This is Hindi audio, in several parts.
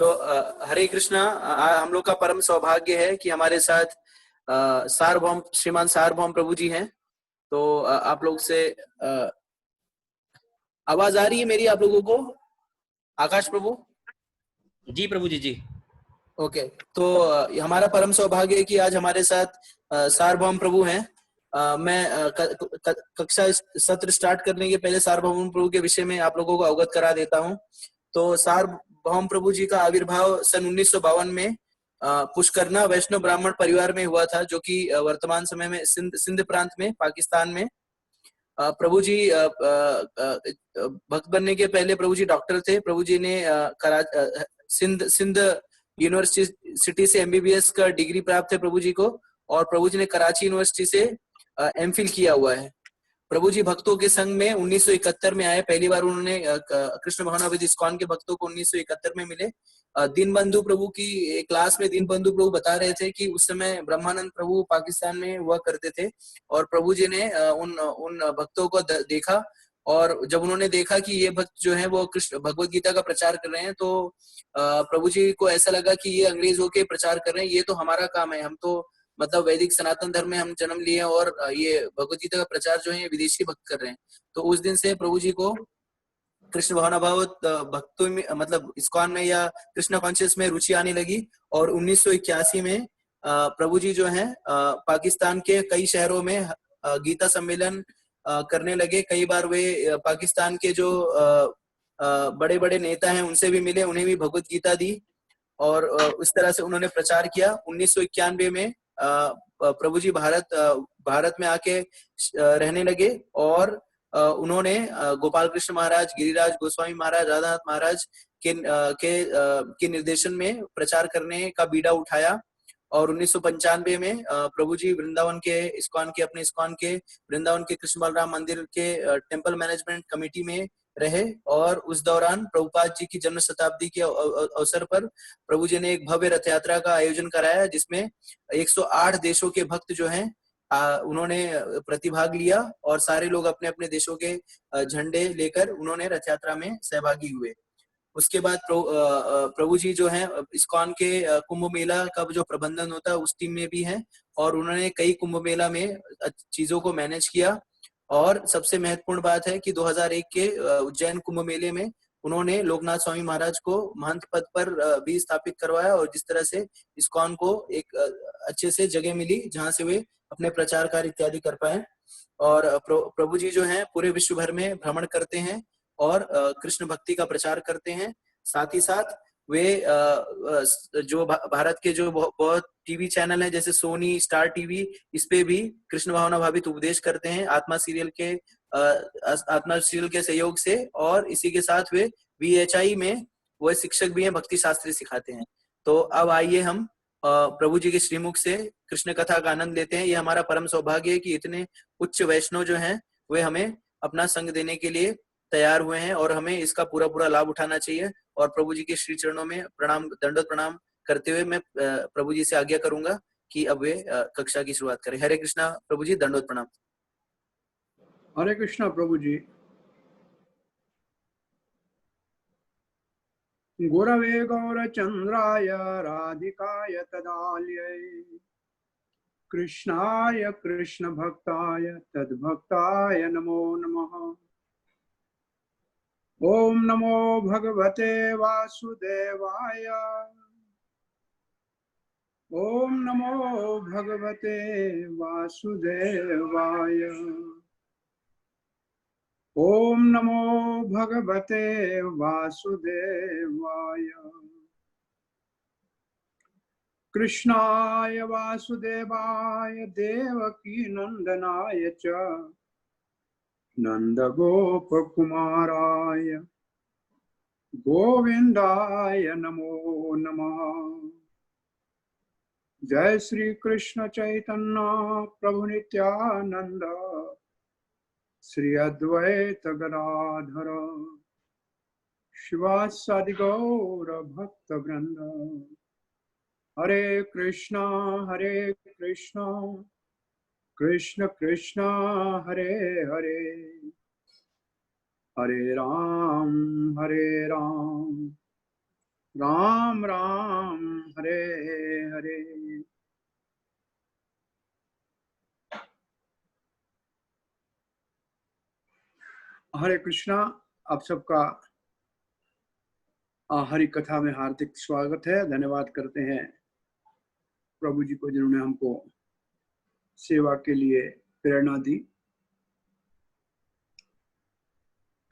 हरे कृष्णा। हम लोग का परम सौभाग्य है कि हमारे साथ सार्वभौम श्रीमान सार्वभौम प्रभु जी हैं। तो आप लोग से आवाज आ रही है मेरी आप लोगों को? आकाश प्रभु? जी प्रभु जी जी। ओके, तो हमारा परम सौभाग्य है कि आज हमारे साथ सार्वभौम प्रभु हैं। मैं कक्षा सत्र स्टार्ट करने के पहले सार्वभौम प्रभु के विषय में आप लोगों को अवगत करा देता हूँ। तो सार्वभौम प्रभु जी का आविर्भाव सन 1952 में पुष्करना वैष्णव ब्राह्मण परिवार में हुआ था, जो कि वर्तमान समय में सिंध प्रांत में पाकिस्तान में। प्रभु जी भक्त बनने के पहले प्रभु जी डॉक्टर थे। प्रभु जी ने सिंध यूनिवर्सिटी से एमबीबीएस का डिग्री प्राप्त है प्रभु जी को, और प्रभु जी ने कराची यूनिवर्सिटी से एमफिल किया हुआ है। प्रभु जी भक्तों के संघ में 1971 में आए। पहली बार उन्होंने कृष्ण भवनावधि इस्कॉन के भक्तों को 1971 में मिले। दीनबंधु प्रभु की क्लास में दीनबंधु प्रभु बता रहे थे कि उस समय ब्रह्मानंद प्रभु पाकिस्तान में हुआ करते थे, और प्रभु जी ने उन भक्तों को देखा, और जब उन्होंने देखा कि ये भक्त जो है वो कृष्ण भगवत गीता का प्रचार कर रहे हैं, तो प्रभु जी को ऐसा लगा कि ये अंग्रेजों के प्रचार कर रहे हैं, ये तो हमारा काम है। हम तो मतलब वैदिक सनातन धर्म में हम जन्म लिए, और ये भगवत गीता का प्रचार जो है विदेशी भक्त कर रहे हैं। तो उस दिन से प्रभु जी को कृष्ण भावनाभाव भक्तों में, मतलब इस्कॉन में या कृष्ण कॉन्शियस में रुचि आने लगी। और 1981 में प्रभु जी जो है पाकिस्तान के कई शहरों में गीता सम्मेलन करने लगे। कई बार वे पाकिस्तान के जो बड़े बड़े नेता हैं उनसे भी मिले, उन्हें भी भगवत गीता दी, और उस तरह से उन्होंने प्रचार किया। 1991 में प्रभु जी भारत में आके रहने लगे, और उन्होंने गोपाल कृष्ण महाराज, गिरिराज गोस्वामी महाराज, राधानाथ महाराज के निर्देशन में प्रचार करने का बीड़ा उठाया। और 1995 में प्रभु जी वृंदावन के इस्कॉन के वृंदावन के कृष्ण बलराम मंदिर के टेम्पल मैनेजमेंट कमेटी में रहे। और उस दौरान प्रभुपाद जी की जन्म शताब्दी के अवसर पर प्रभु जी ने एक भव्य रथ यात्रा का आयोजन कराया, जिसमें 108 देशों के भक्त जो हैं उन्होंने प्रतिभाग लिया, और सारे लोग अपने अपने देशों के झंडे लेकर उन्होंने रथ यात्रा में सहभागी हुए। उसके बाद प्रभु जी जो है इस्कॉन के कुंभ मेला का जो प्रबंधन होता है उस टीम में भी हैं, और उन्होंने कई कुंभ मेला में चीजों को मैनेज किया। और सबसे महत्वपूर्ण बात है कि 2001 के उज्जैन कुंभ मेले में उन्होंने लोकनाथ स्वामी महाराज को महंत पद पर भी स्थापित करवाया, और जिस तरह से इस्कॉन को एक अच्छे से जगह मिली जहां से वे अपने प्रचार कार्य इत्यादि कर पाए। और प्रभु जी जो हैं पूरे विश्व भर में भ्रमण करते हैं और कृष्ण भक्ति का प्रचार करते हैं। साथ ही साथ वे जो भारत के जो बहुत टीवी चैनल है, जैसे सोनी, स्टार टीवी, इस पे भी कृष्ण भावना भावित उपदेश करते हैं आत्मा सीरियल के सहयोग से। और इसी के साथ वे VHI में वो शिक्षक भी हैं, भक्ति शास्त्री सिखाते हैं। तो अब आइए हम प्रभु जी के श्रीमुख से कृष्ण कथा का आनंद लेते हैं। ये हमारा परम सौभाग्य है कि इतने उच्च वैष्णव जो हैं वे हमें अपना संग देने के लिए तैयार हुए हैं, और हमें इसका पूरा पूरा लाभ उठाना चाहिए। और प्रभु जी के श्री चरणों में प्रणाम, दंडवत प्रणाम करते हुए मैं प्रभु जी से आज्ञा करूंगा कि अब वे कक्षा की शुरुआत करें। हरे कृष्णा प्रभु जी, दंडवत प्रणाम। हरे कृष्णा प्रभु जी। गुरवे गौरचंद्राय राधिकाय तदालये कृष्णाय कृष्ण भक्ताय तद्भक्ताय नमो नमः। ओम नमो भगवते वासुदेवाय। ओम नमो भगवते वासुदेवाय। ओम नमो भगवते वासुदेवाय। कृष्णाय वासुदेवाय देवकी नंदनाय च नंदगोप कुमाराय गोविंदाय नमो नमः। जय श्री कृष्ण चैतन्य प्रभु नित्यानंद श्री अद्वैत गदाधर शिवासादि गौर भक्त वृंद। हरे कृष्णा कृष्ण कृष्ण हरे हरे, हरे राम राम राम हरे हरे। हरे कृष्णा। आप सबका हरि कथा में हार्दिक स्वागत है। धन्यवाद करते हैं प्रभु जी को जिन्होंने हमको सेवा के लिए प्रेरणा दी।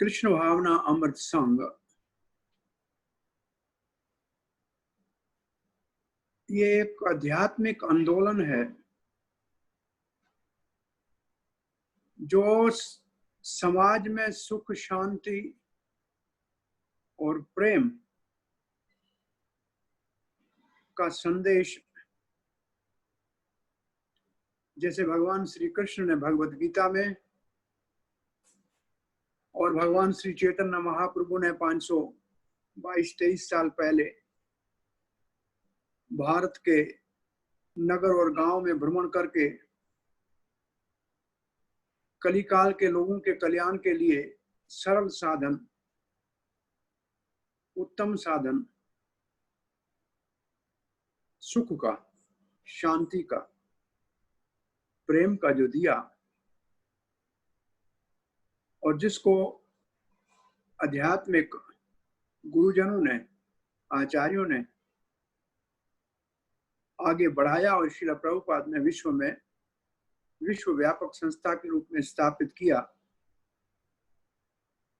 कृष्ण भावना अमृत संग, ये एक आध्यात्मिक आंदोलन है जो समाज में सुख शांति और प्रेम का संदेश, जैसे भगवान श्री कृष्ण ने भगवत गीता में और भगवान श्री चैतन्य महाप्रभु ने 522-23 साल पहले भारत के नगर और गांव में भ्रमण करके कलिकाल के लोगों के कल्याण के लिए सरल साधन, उत्तम साधन, सुख का, शांति का, प्रेम का जो दिया, और जिसको आध्यात्मिक गुरुजनों ने, आचार्यों ने आगे बढ़ाया और श्रील प्रभुपाद ने विश्व में विश्व व्यापक संस्था के रूप में स्थापित किया।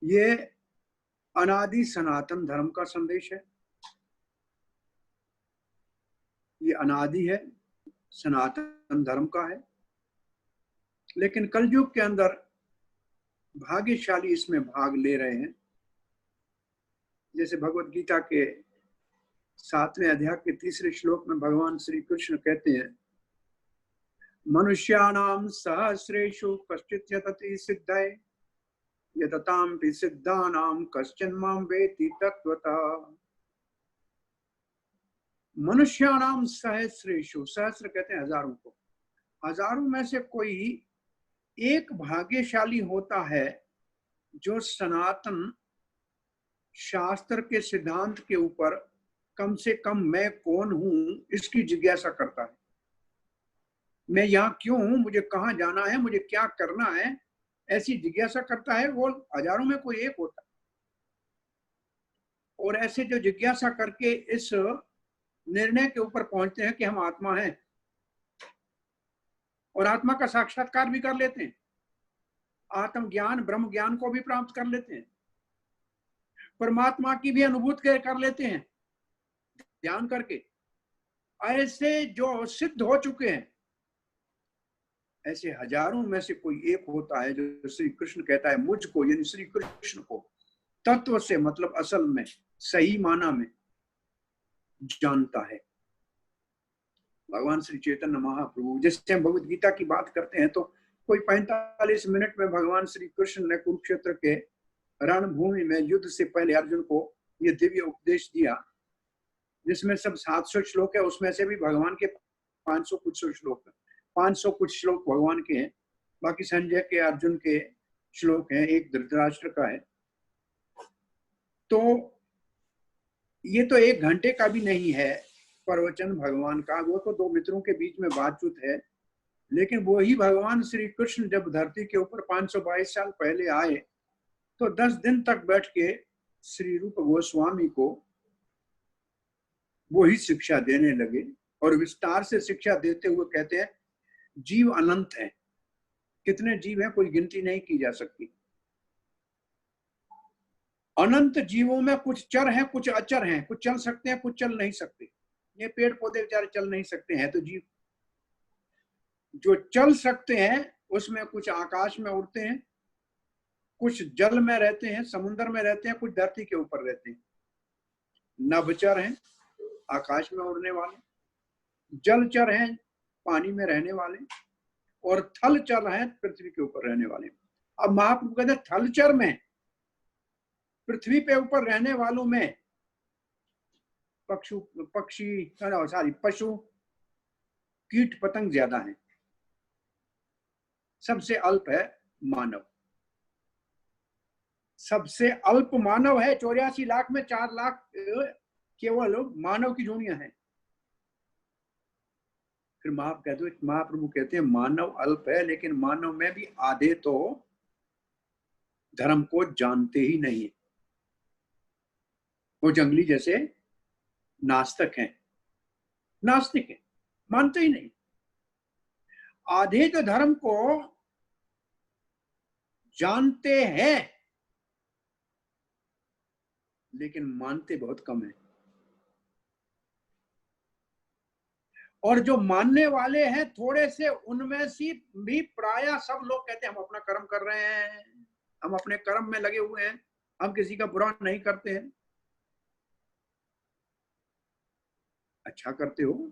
ये अनादि सनातन धर्म का संदेश है। ये अनादि है, सनातन धर्म का है। लेकिन कलयुग के अंदर भाग्यशाली इसमें भाग ले रहे हैं। जैसे भगवत गीता के 7वें अध्याय के 3रे श्लोक में भगवान श्री कृष्ण कहते हैं, मनुष्याणाम सहस्रेषु कश्चित् यतति सिद्धये यततांपि सिद्धानां कश्चन मां वेत्ति तत्वतः। मनुष्याणाम सहस्रेषु, सहस्र कहते हैं हजारों को, हजारों में से कोई एक भाग्यशाली होता है जो सनातन शास्त्र के सिद्धांत के ऊपर कम से कम मैं कौन हूं इसकी जिज्ञासा करता है। मैं यहाँ क्यों हूं, मुझे कहाँ जाना है, मुझे क्या करना है, ऐसी जिज्ञासा करता है। वो हजारों में कोई एक होता है। और ऐसे जो जिज्ञासा करके इस निर्णय के ऊपर पहुंचते हैं कि हम आत्मा हैं और आत्मा का साक्षात्कार भी कर लेते हैं, आत्मज्ञान ब्रह्म ज्ञान को भी प्राप्त कर लेते हैं, परमात्मा की भी अनुभूति कर लेते हैं ध्यान करके। ऐसे जो सिद्ध हो चुके हैं, ऐसे हजारों में से कोई एक होता है जो श्री कृष्ण कहता है मुझको, यानी श्री कृष्ण को तत्व से, मतलब असल में, सही माना में जानता है। भगवान श्री चैतन्य महाप्रभु, जैसे हम भगवत गीता की बात करते हैं तो कोई 45 मिनट में भगवान श्री कृष्ण ने कुरुक्षेत्र के रणभूमि में युद्ध से पहले अर्जुन को यह दिव्य उपदेश दिया, जिसमें सब 700 श्लोक है। उसमें से भी भगवान के 500 कुछ श्लोक है, 500 कुछ श्लोक भगवान के हैं, बाकी संजय के, अर्जुन के श्लोक हैं, एक धृतराष्ट्र का है। तो ये तो 1 घंटे का भी नहीं है प्रवचन भगवान का, वो तो 2 मित्रों के बीच में बातचीत है। लेकिन वही भगवान श्री कृष्ण जब धरती के ऊपर 522 साल पहले आए तो 10 दिन तक बैठ के श्री रूप गोस्वामी को वो ही शिक्षा देने लगे, और विस्तार से शिक्षा देते हुए कहते हैं जीव अनंत है। कितने जीव हैं कोई गिनती नहीं की जा सकती। अनंत जीवों में कुछ चर हैं, कुछ अचर हैं, कुछ चल सकते हैं, कुछ चल नहीं सकते। ये पेड़ पौधे बेचारे चल नहीं सकते हैं, तो जीव जो चल सकते हैं उसमें कुछ आकाश में उड़ते हैं, कुछ जल में रहते हैं, समुद्र में रहते हैं, कुछ धरती के ऊपर रहते हैं। नभचर हैं, आकाश में उड़ने वाले, जलचर हैं, पानी में रहने वाले, और थलचर हैं, पृथ्वी के ऊपर रहने वाले। अब महाप्रभु कहते हैं थलचर में, पृथ्वी पे ऊपर रहने वालों में पशु कीट पतंग ज्यादा हैं, सबसे अल्प है मानव। सबसे अल्प मानव है, 84 लाख में 4 लाख केवल मानव की जोड़ियां हैं। फिर महाप्रभु कहते हैं मानव अल्प है, लेकिन मानव में भी आधे तो धर्म को जानते ही नहीं। वो जंगली जैसे नास्तिक हैं, नास्तिक हैं, मानते ही नहीं। आधे तो धर्म को जानते हैं लेकिन मानते बहुत कम है। और जो मानने वाले हैं थोड़े से, उनमें से भी प्रायः सब लोग कहते हैं हम अपना कर्म कर रहे हैं, हम अपने कर्म में लगे हुए हैं, हम किसी का बुरा नहीं करते हैं। अच्छा करते हो,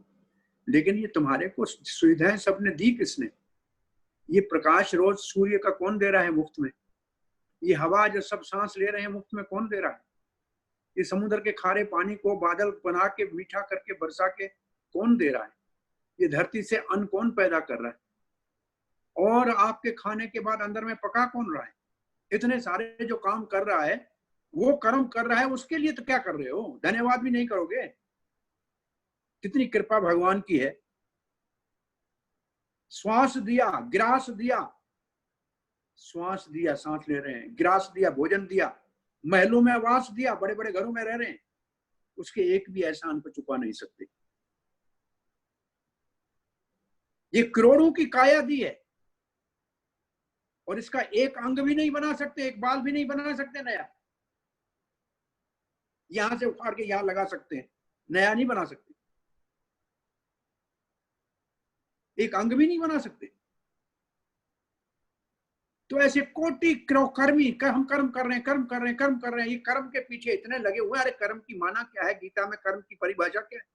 लेकिन ये तुम्हारे को सुविधाएं सबने दी किसने? ये प्रकाश रोज सूर्य का कौन दे रहा है मुफ्त में? ये हवा जो सब सांस ले रहे हैं मुफ्त में कौन दे रहा है? ये समुद्र के खारे पानी को बादल बना के मीठा करके बरसा के कौन दे रहा है? ये धरती से अन्न कौन पैदा कर रहा है? और आपके खाने के बाद अंदर में पका कौन रहा है? इतने सारे जो काम कर रहा है, वो कर्म कर रहा है, उसके लिए तो क्या कर रहे हो? धन्यवाद भी नहीं करोगे? कितनी कृपा भगवान की है। श्वास दिया, ग्रास दिया, श्वास दिया, सांस ले रहे हैं, ग्रास दिया, भोजन दिया, महलों में वास दिया, बड़े बड़े घरों में रह रहे हैं, उसके एक भी एहसान को चुका नहीं सकते। ये करोड़ों की काया दी है और इसका एक अंग भी नहीं बना सकते, एक बाल भी नहीं बना सकते नया। यहां से उखाड़ के यहां लगा सकते हैं, नया नहीं बना सकते। एक अंग भी नहीं बना सकते। तो ऐसे कोटि कर्मी, हम कर्म कर रहे हैं, कर्म कर रहे हैं, कर्म कर रहे हैं, ये कर्म के पीछे इतने लगे हुए। अरे कर्म की माना क्या है? गीता में कर्म की परिभाषा क्या है?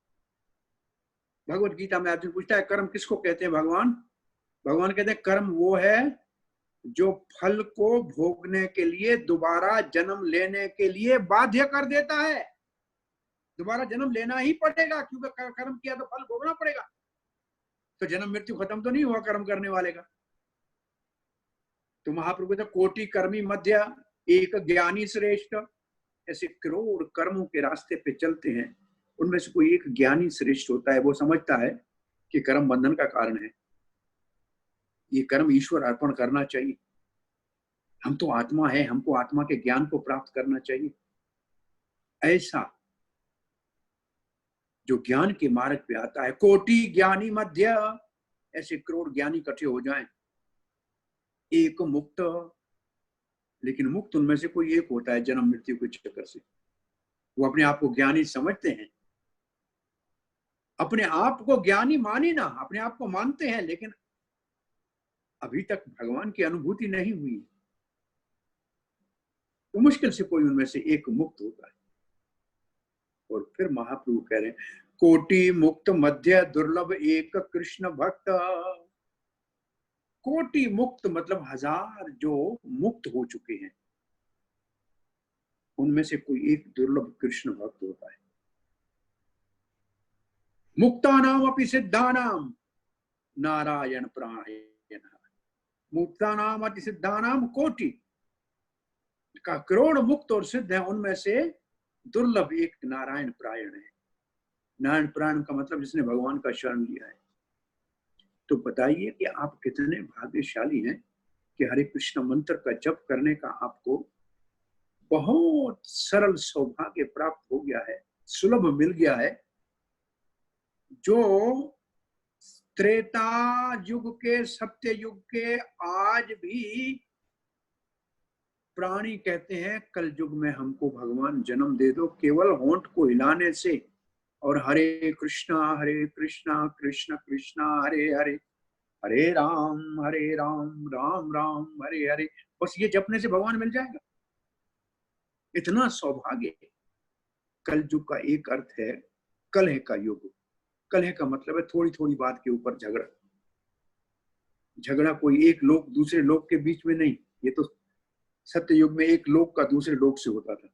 भगवत गीता में अर्जुन पूछता है कर्म किसको कहते हैं भगवान? भगवान कहते हैं कर्म वो है जो फल को भोगने के लिए दोबारा जन्म लेने के लिए बाध्य कर देता है। दोबारा जन्म लेना ही पड़ेगा, क्योंकि कर्म किया तो फल भोगना पड़ेगा। तो जन्म मृत्यु खत्म तो नहीं हुआ कर्म करने वाले का। तो महाप्रभु तो कोटि कर्मी मध्य एक ज्ञानी श्रेष्ठ, ऐसे करोड़ कर्मों के रास्ते पे चलते हैं, उनमें से कोई एक ज्ञानी श्रेष्ठ होता है। वो समझता है कि कर्म बंधन का कारण है, ये कर्म ईश्वर अर्पण करना चाहिए। हम तो आत्मा है, हमको आत्मा के ज्ञान को प्राप्त करना चाहिए। ऐसा जो ज्ञान के मार्ग पे आता है, कोटि ज्ञानी मध्य, ऐसे करोड़ ज्ञानी इकट्ठे हो जाएं, एक मुक्त। लेकिन मुक्त उनमें से कोई एक होता है जन्म मृत्यु के चक्कर से। वो अपने आप को ज्ञानी समझते हैं, अपने आप को ज्ञानी माने ना, अपने आप को मानते हैं, लेकिन अभी तक भगवान की अनुभूति नहीं हुई। तो मुश्किल से कोई उनमें से एक मुक्त होता है। और फिर महाप्रभु कह रहे हैं कोटि मुक्त मध्य दुर्लभ एक कृष्ण भक्त। कोटि मुक्त मतलब हजार जो मुक्त हो चुके हैं, उनमें से कोई एक दुर्लभ कृष्ण भक्त होता है। मुक्तानाम अपि सिद्धानाम नारायण प्रायण। मुक्तानाम अपि सिद्धानाम कोटि का करोड़ मुक्त और सिद्ध है, उनमें से दुर्लभ एक नारायण प्रायण है। नारायण प्रायण का मतलब जिसने भगवान का शरण लिया है। तो बताइए कि आप कितने भाग्यशाली हैं कि हरे कृष्ण मंत्र का जप करने का आपको बहुत सरल सौभाग्य प्राप्त हो गया है, सुलभ मिल गया है। जो त्रेता युग के, सत्य युग के आज भी प्राणी कहते हैं कल युग में हमको भगवान जन्म दे दो, केवल होंठ को हिलाने से और हरे कृष्णा कृष्ण कृष्णा हरे हरे, हरे राम राम राम हरे हरे, बस ये जपने से भगवान मिल जाएगा। इतना सौभाग्य। कल युग का एक अर्थ है कलह का युग। कलह का मतलब है थोड़ी थोड़ी बात के ऊपर झगड़ा। झगड़ा कोई एक लोक दूसरे लोक के बीच में नहीं, ये तो सत्य युग में एक लोक का दूसरे लोक से होता था।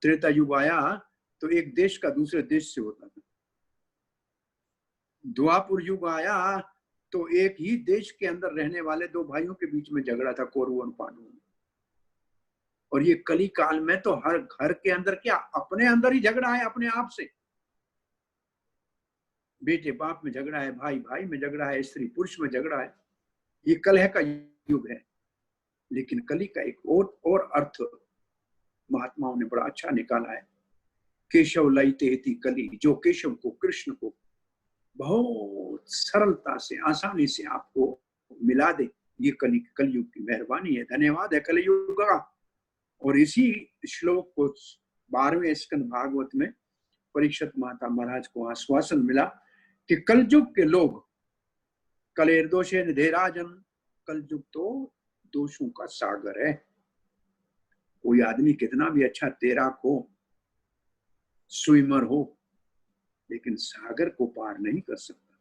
त्रेता युग आया तो एक देश का दूसरे देश से होता था। द्वापर युग आया तो एक ही देश के अंदर रहने वाले दो भाइयों के बीच में झगड़ा था, कौरवों और पांडवों में। और ये कली काल में तो हर घर के अंदर क्या, अपने अंदर ही झगड़ा है अपने आप से। बेटे बाप में झगड़ा है, भाई भाई में झगड़ा है, स्त्री पुरुष में झगड़ा है। ये कलह का युग है। लेकिन कली का एक और अर्थ महात्माओं ने बड़ा अच्छा निकाला है। केशव लयते थी कली, जो केशव को, कृष्ण को बहुत सरलता से, आसानी से आपको मिला दे, ये कलयुग की मेहरबानी है। धन्यवाद है कलयुग का। और इसी श्लोक को 12वें स्कंद भागवत में परीक्षित माता महाराज को आश्वासन मिला कि कलयुग के लोग कलेर दोषे निधे राजन, कलयुग तो दोषों का सागर है। कोई आदमी कितना भी अच्छा तैराक हो, स्विमर हो, लेकिन सागर को पार नहीं कर सकता।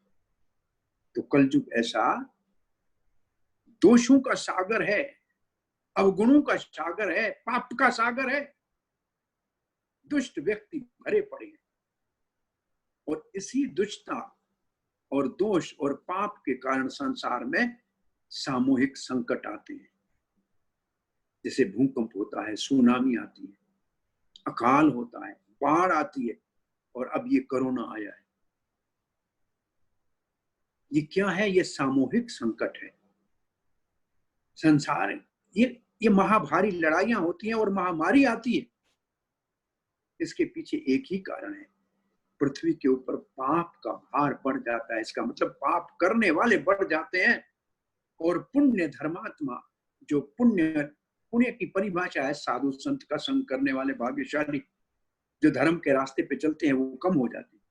तो कलयुग ऐसा दोषों का सागर है, अवगुणों का सागर है, पाप का सागर है। दुष्ट व्यक्ति भरे पड़े हैं और इसी दुष्टता और दोष और पाप के कारण संसार में सामूहिक संकट आते हैं। जैसे भूकंप होता है, सुनामी आती है, अकाल होता है, बाढ़ आती है, और अब ये कोरोना आया है। ये क्या है? ये सामूहिक संकट है। संसार ये महाभारी लड़ाइयां होती हैं और महामारी आती है। इसके पीछे एक ही कारण है, पृथ्वी के ऊपर पाप का भार बढ़ जाता है। इसका मतलब पाप करने वाले बढ़ जाते हैं और पुण्य धर्मात्मा, जो पुण्य की परिभाषा है साधु संत का संग करने वाले भाग्यशाली, जो धर्म के रास्ते पे चलते हैं, वो कम हो जाते हैं।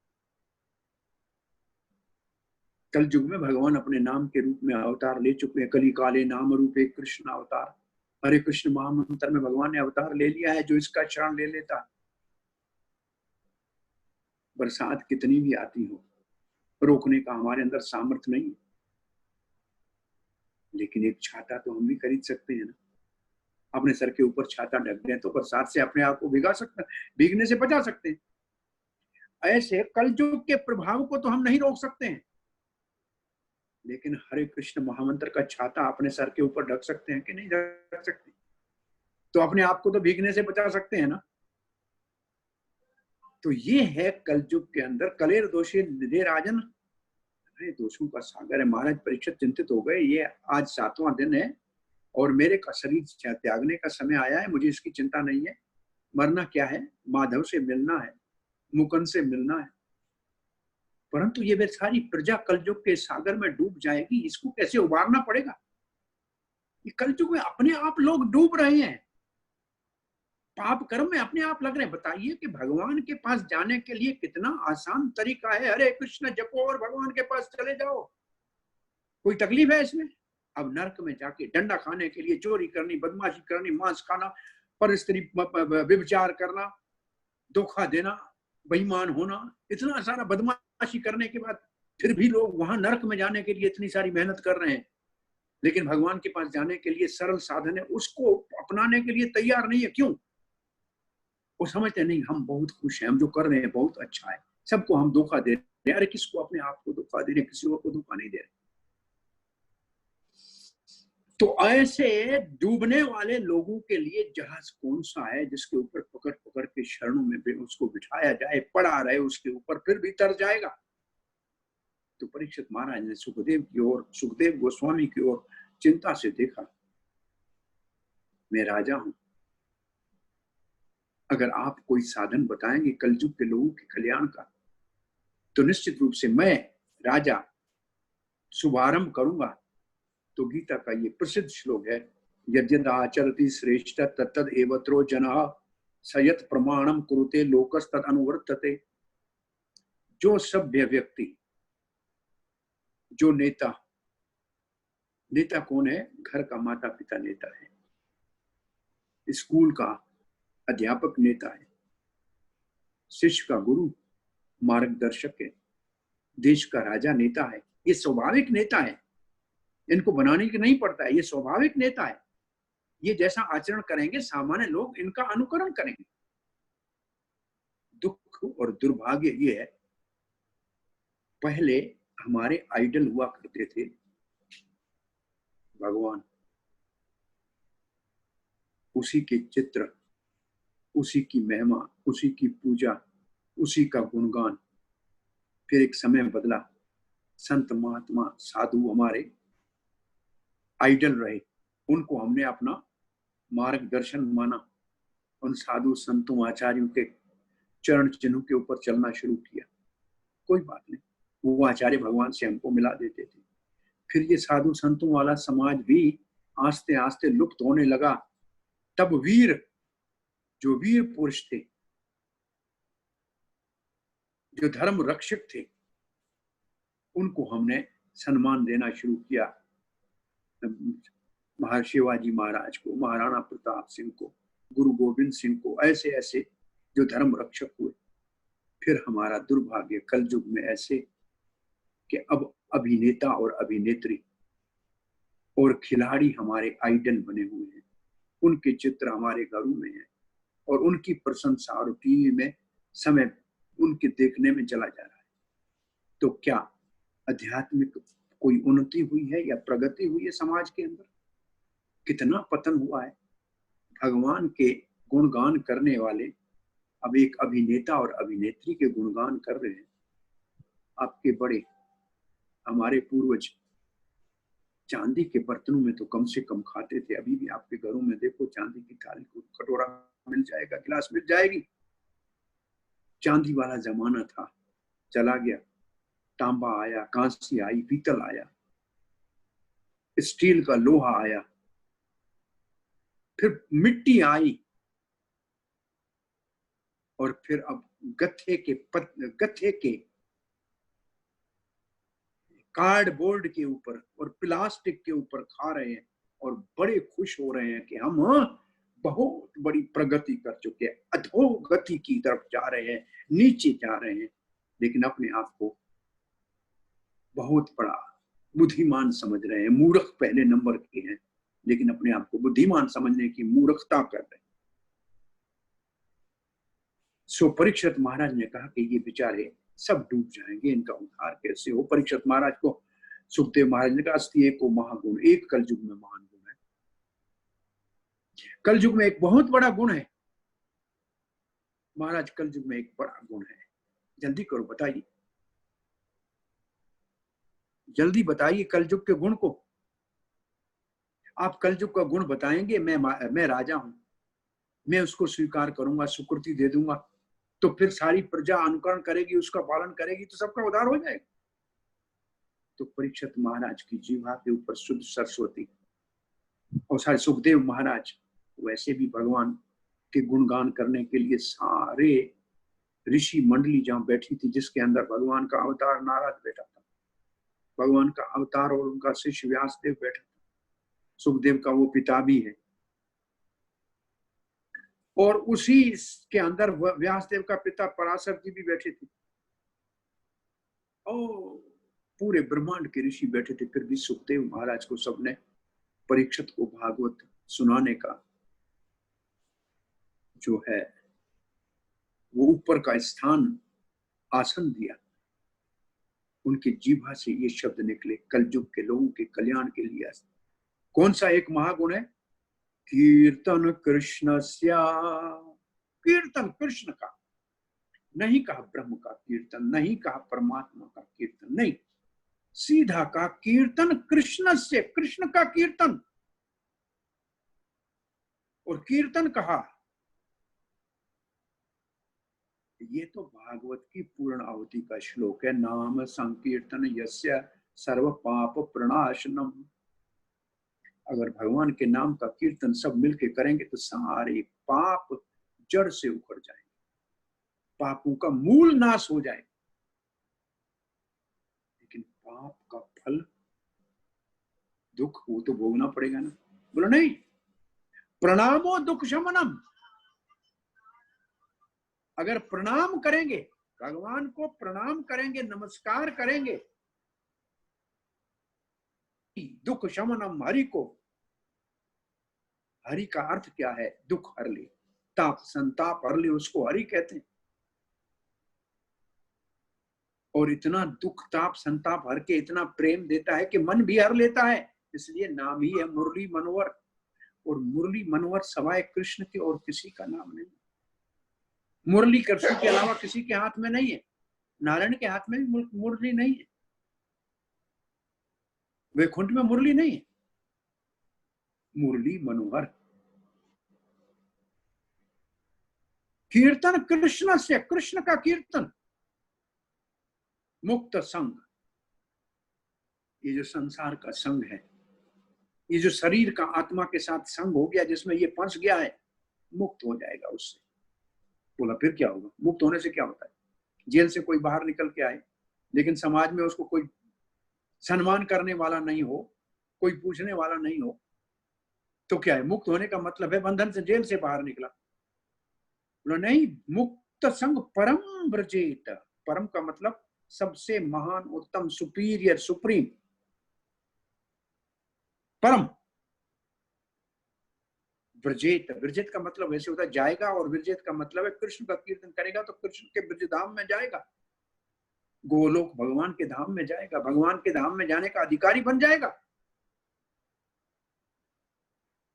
कल युग में भगवान अपने नाम के रूप में अवतार ले चुके हैं। कली काले नाम रूपे कृष्ण अवतार। हरे कृष्ण महामंत्र में भगवान ने अवतार ले लिया है। जो इसका शरण ले लेता, बरसात कितनी भी आती हो, रोकने का हमारे अंदर सामर्थ्य नहीं, लेकिन एक छाता तो हम भी खरीद सकते हैं ना। अपने सर के ऊपर छाता ढक दें तो बरसात से अपने आप को भिगा सकते हैं, भीगने से बचा सकते हैं। ऐसे कलयुग के प्रभाव को तो हम नहीं रोक सकते हैं, लेकिन हरे कृष्ण महामंत्र का छाता अपने सर के ऊपर ढक सकते हैं कि नहीं ढक सकते? तो अपने आप को तो भीगने से बचा सकते हैं ना। तो ये है कलयुग के अंदर कलेर दोषे निधे राजन, अरे दोषों का सागर है। महाराज परीक्षित चिंतित हो गए। ये आज 7वां दिन है और मेरे का शरीर त्यागने का समय आया है। मुझे इसकी चिंता नहीं है। मरना क्या है, माधव से मिलना है, मुकुंद से मिलना है। परंतु ये वे सारी प्रजा कलयुग के सागर में डूब जाएगी। इसको कैसे उबारना पड़ेगा? ये कलयुग में अपने आप लोग डूब रहे हैं, पाप कर्म में अपने आप लग रहे हैं। बताइए कि भगवान के पास जाने के लिए कितना आसान तरीका है। हरे कृष्ण जपो और भगवान के पास चले जाओ। कोई तकलीफ है इसमें? अब नरक में जाके डंडा खाने के लिए चोरी करनी, बदमाशी करनी, मांस खाना, पर स्त्री व्यभिचार करना, धोखा देना, बेईमान होना, इतना सारा बदमाशी करने के बाद फिर भी लोग वहां नरक में जाने के लिए इतनी सारी मेहनत कर रहे हैं, लेकिन भगवान के पास जाने के लिए सरल साधन है, उसको अपनाने के लिए तैयार नहीं है। क्यों? वो समझते नहीं हम बहुत खुश हैं, हम जो कर रहे हैं बहुत अच्छा है, सबको हम धोखा दे रहे हैं। अरे किसको? अपने आप को धोखा दे रहे, किसी को धोखा नहीं दे रहे। तो ऐसे डूबने वाले लोगों के लिए जहाज कौन सा है जिसके ऊपर पकड़ पकड़ के शरणों में उसको बिठाया जाए, पड़ा रहे उसके ऊपर, फिर भी तर जाएगा? तो परीक्षित महाराज ने सुखदेव गोस्वामी की ओर चिंता से देखा। मैं राजा हूं, अगर आप कोई साधन बताएंगे कलयुग के लोगों के कल्याण का, तो निश्चित रूप से मैं राजा शुभारंभ करूंगा। तो गीता का ये प्रसिद्ध श्लोक है, यद्यद आचरति श्रेष्ठ तत्तद एवत्रो जनः सयत प्रमाणम कुरुते लोकस्तद अनुवर्तते। जो सभ्य व्यक्ति, जो नेता कौन है? घर का माता पिता नेता है, स्कूल का अध्यापक नेता है, शिष्य का गुरु मार्गदर्शक है, देश का राजा नेता है। ये स्वाभाविक नेता है, इनको बनाने की नहीं पड़ता है, ये स्वाभाविक नेता है। ये जैसा आचरण करेंगे सामान्य लोग इनका अनुकरण करेंगे। दुख और दुर्भाग्य ये है, पहले हमारे आइडल हुआ करते थे भगवान, उसी के चित्र, उसी की महिमा, उसी की पूजा, उसी का गुणगान। फिर एक समय बदला, संत महात्मा साधु हमारे आइडल रहे, उनको हमने अपना मार्गदर्शन माना। उन साधु संतों आचार्यों के चरण चिन्हों के ऊपर चलना शुरू किया। कोई बात नहीं, वो आचार्य भगवान से हमको मिला देते थे। फिर ये साधु संतों वाला समाज भी आस्ते आस्ते लुप्त होने लगा। तब वीर, जो वीर पुरुष थे, जो धर्म रक्षक थे, उनको हमने सम्मान देना शुरू किया। महाराज शिवाजी महाराज को, महाराणा प्रताप सिंह को, गुरु गोविंद सिंह को, ऐसे ऐसे जो धर्म रक्षक हुए। फिर हमारा दुर्भाग्य कलयुग में ऐसे कि अब अभिनेता और अभिनेत्री और खिलाड़ी हमारे आइडल बने हुए हैं। उनके चित्र हमारे घरों में हैं और उनकी प्रशंसा और टीवी में समय उनके देखने में चला जा रहा है। तो क्या आध्यात्मिक कोई उन्नति हुई है या प्रगति हुई है समाज के अंदर? कितना पतन हुआ है। भगवान के गुणगान करने वाले अब एक अभिनेता और अभिनेत्री के गुणगान कर रहे हैं। आपके बड़े, हमारे पूर्वज चांदी के बर्तनों में तो कम से कम खाते थे। अभी भी आपके घरों में देखो, चांदी की थाली को कटोरा मिल जाएगा, गिलास मिल जाएगी। चांदी वाला जमाना था, चला गया। तांबा आया, कांसी आई, पीतल आया, स्टील का लोहा आया, फिर मिट्टी आई, और फिर अब गत्थे के कार्डबोर्ड के ऊपर और प्लास्टिक के ऊपर खा रहे हैं और बड़े खुश हो रहे हैं कि हम बहुत बड़ी प्रगति कर चुके हैं, अधोगति की तरफ जा रहे हैं, नीचे जा रहे हैं। लेकिन अपने आप को बहुत बड़ा बुद्धिमान समझ रहे हैं। मूर्ख पहले नंबर के हैं, लेकिन अपने आप को बुद्धिमान समझने की मूर्खता कर रहे हैं। सो परीक्षित महाराज ने कहा कि ये बेचारे सब डूब जाएंगे, इनका उद्धार कैसे हो? परीक्षित महाराज को सुखदेव महाराज ने कहा, अस्ति एको महागुण, एक कलयुग में महान गुण है। कलयुग में एक बहुत बड़ा गुण है महाराज, कलयुग में एक बड़ा गुण है। जल्दी करो, बताइए, जल्दी बताइए कलयुग के गुण को। आप कलयुग का गुण बताएंगे, मैं राजा हूं, मैं उसको स्वीकार करूंगा, सुकृति दे दूंगा, तो फिर सारी प्रजा अनुकरण करेगी, उसका पालन करेगी, तो सबका उद्धार हो जाएगा। तो परीक्षित महाराज की जीवा के ऊपर शुद्ध सरस्वती और सारे सुखदेव महाराज वैसे भी भगवान के गुणगान करने के लिए सारे ऋषि मंडली जहां बैठी थी, जिसके अंदर भगवान का अवतार नारद बैठा था, भगवान का अवतार और उनका शिष्य व्यासदेव बैठा था, सुखदेव का वो पिता भी है, और उसी के अंदर व्यासदेव का पिता पराशर जी भी बैठे थे, और पूरे ब्रह्मांड के ऋषि बैठे थे। फिर भी सुखदेव महाराज को सबने परीक्षित को भागवत सुनाने का जो है वो ऊपर का स्थान, आसन दिया। उनके जीवा से ये शब्द निकले, कलयुग के लोगों के कल्याण के लिए। कौन सा एक महागुण है? कीर्तन कृष्णस्या, कीर्तन कृष्ण का, नहीं कहा ब्रह्म का कीर्तन, नहीं कहा परमात्मा का कीर्तन, नहीं, सीधा कहा कीर्तन कृष्ण से, कृष्ण का कीर्तन। और कीर्तन कहा, ये तो भागवत की पूर्ण आहुति का श्लोक है, नाम संकीर्तन यस्य सर्व पाप प्रणाशनम। अगर भगवान के नाम का कीर्तन सब मिलके करेंगे तो सारे पाप जड़ से उखड़ जाएंगे, पापों का मूल नाश हो जाएगा। लेकिन पाप का फल दुख, वो तो भोगना पड़ेगा ना। बोलो नहीं, प्रणामो दुख शमनम। अगर प्रणाम करेंगे, भगवान को प्रणाम करेंगे, नमस्कार करेंगे, दुख शमनम, हरि को, हरि का अर्थ क्या है? दुख हर ले, ताप संताप हर ले, उसको हरि कहते हैं। और इतना दुख ताप संताप हर के इतना प्रेम देता है कि मन भी हर लेता है। इसलिए नाम ही है मुरली मनोहर। और मुरली मनोहर सवाए कृष्ण के और किसी का नाम नहीं। मुरली कृष्ण के अलावा किसी के हाथ में नहीं है। नारायण के हाथ में भी मुरली नहीं है, वैकुंठ में मुरली नहीं है। मुरली मनोहर कीर्तन कृष्ण से, कृष्ण का कीर्तन, मुक्त संग। ये जो संसार का संग है, ये जो शरीर का आत्मा के साथ संग हो गया, जिसमें ये फंस गया है, मुक्त हो जाएगा उससे। बोला फिर क्या होगा? मुक्त होने से क्या होता है? जेल से कोई बाहर निकल के आए, लेकिन समाज में उसको कोई सम्मान करने वाला नहीं हो, कोई पूछने वाला नहीं हो, तो क्या है? मुक्त होने का मतलब है बंधन से, जेल से बाहर निकला। बोला नहीं, मुक्त संग परम ब्रजेत। परम का मतलब सबसे महान, उत्तम, सुपीरियर, सुप्रीम, परम। ब्रजेत, ब्रजेत का मतलब ऐसे होता है जाएगा, और ब्रजेत का मतलब है कृष्ण का कीर्तन करेगा तो कृष्ण के ब्रज धाम में जाएगा, गोलोक भगवान के धाम में जाएगा, भगवान के धाम में जाने का अधिकारी बन जाएगा।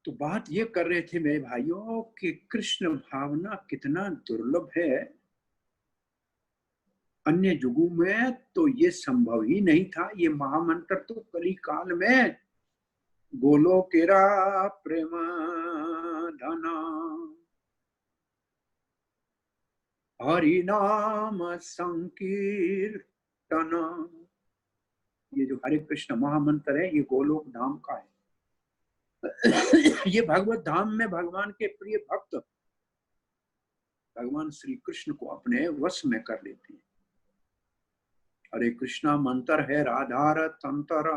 तो बात ये कर रहे थे मेरे भाइयों कि कृष्ण भावना कितना दुर्लभ है। अन्य युगों में तो ये संभव ही नहीं था। ये महामंत्र तो कली काल में गोलोकेरा प्रेम धना हरि नाम संकीर्तन, ये जो हरे कृष्ण महामंत्र है, ये गोलोक धाम का है। ये भगवत धाम में भगवान के प्रिय भक्त भगवान श्री कृष्ण को अपने वश में कर लेते हैं। हरे कृष्णा मंत्र है राधार तंत्र।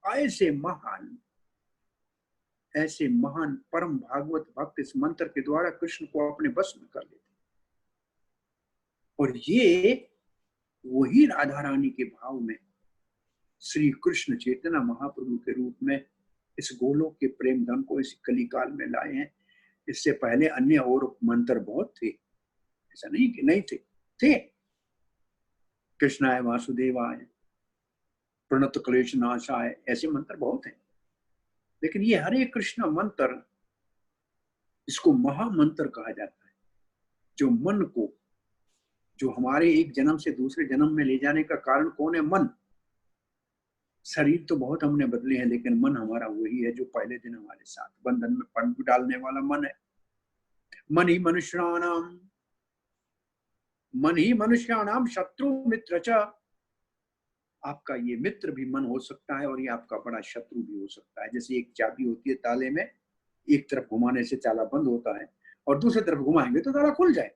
ऐसे महान परम भागवत भक्त इस मंत्र के द्वारा कृष्ण को अपने वश में कर लेते हैं। और ये वही राधा रानी के भाव में श्री कृष्ण चैतन्य महाप्रभु के रूप में इस गोलोक के प्रेम धन को इस कलिकाल में लाए हैं। इससे पहले अन्य और मंत्र बहुत थे, ऐसा नहीं कि नहीं थे। कृष्णाय वासुदेवाय, प्रणत क्लेश नाशाय, ऐसे मंत्र बहुत हैं। लेकिन ये हरे कृष्ण मंत्र, इसको महामंत्र कहा जाता है, जो मन को, जो हमारे एक जन्म से दूसरे जन्म में ले जाने का कारण कौन है? मन। शरीर तो बहुत हमने बदले हैं, लेकिन मन हमारा वही है जो पहले दिन हमारे साथ बंधन में पंख डालने वाला मन है। मन ही मनुष्याणाम शत्रु मित्र च। आपका ये मित्र भी मन हो सकता है और ये आपका बड़ा शत्रु भी हो सकता है। जैसे एक चाबी होती है ताले में, एक तरफ घुमाने से ताला बंद होता है और दूसरी तरफ घुमाएंगे तो ताला खुल जाए।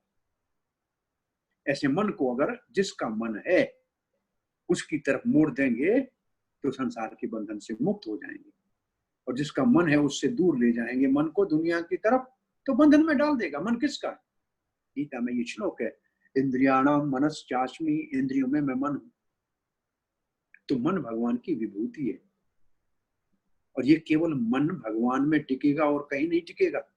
ऐसे मन को अगर जिसका मन है उसकी तरफ मोड़ देंगे तो संसार के बंधन से मुक्त हो जाएंगे, और जिसका मन है उससे दूर ले जाएंगे मन को दुनिया की तरफ, तो बंधन में डाल देगा। मन किसका? गीता में ये श्लोक है, इंद्रियाणाम मनश्चास्मि, इंद्रियों में मैं मन हूं। तो मन भगवान की विभूति है, और ये केवल मन भगवान में टिकेगा और कहीं नहीं टिकेगा।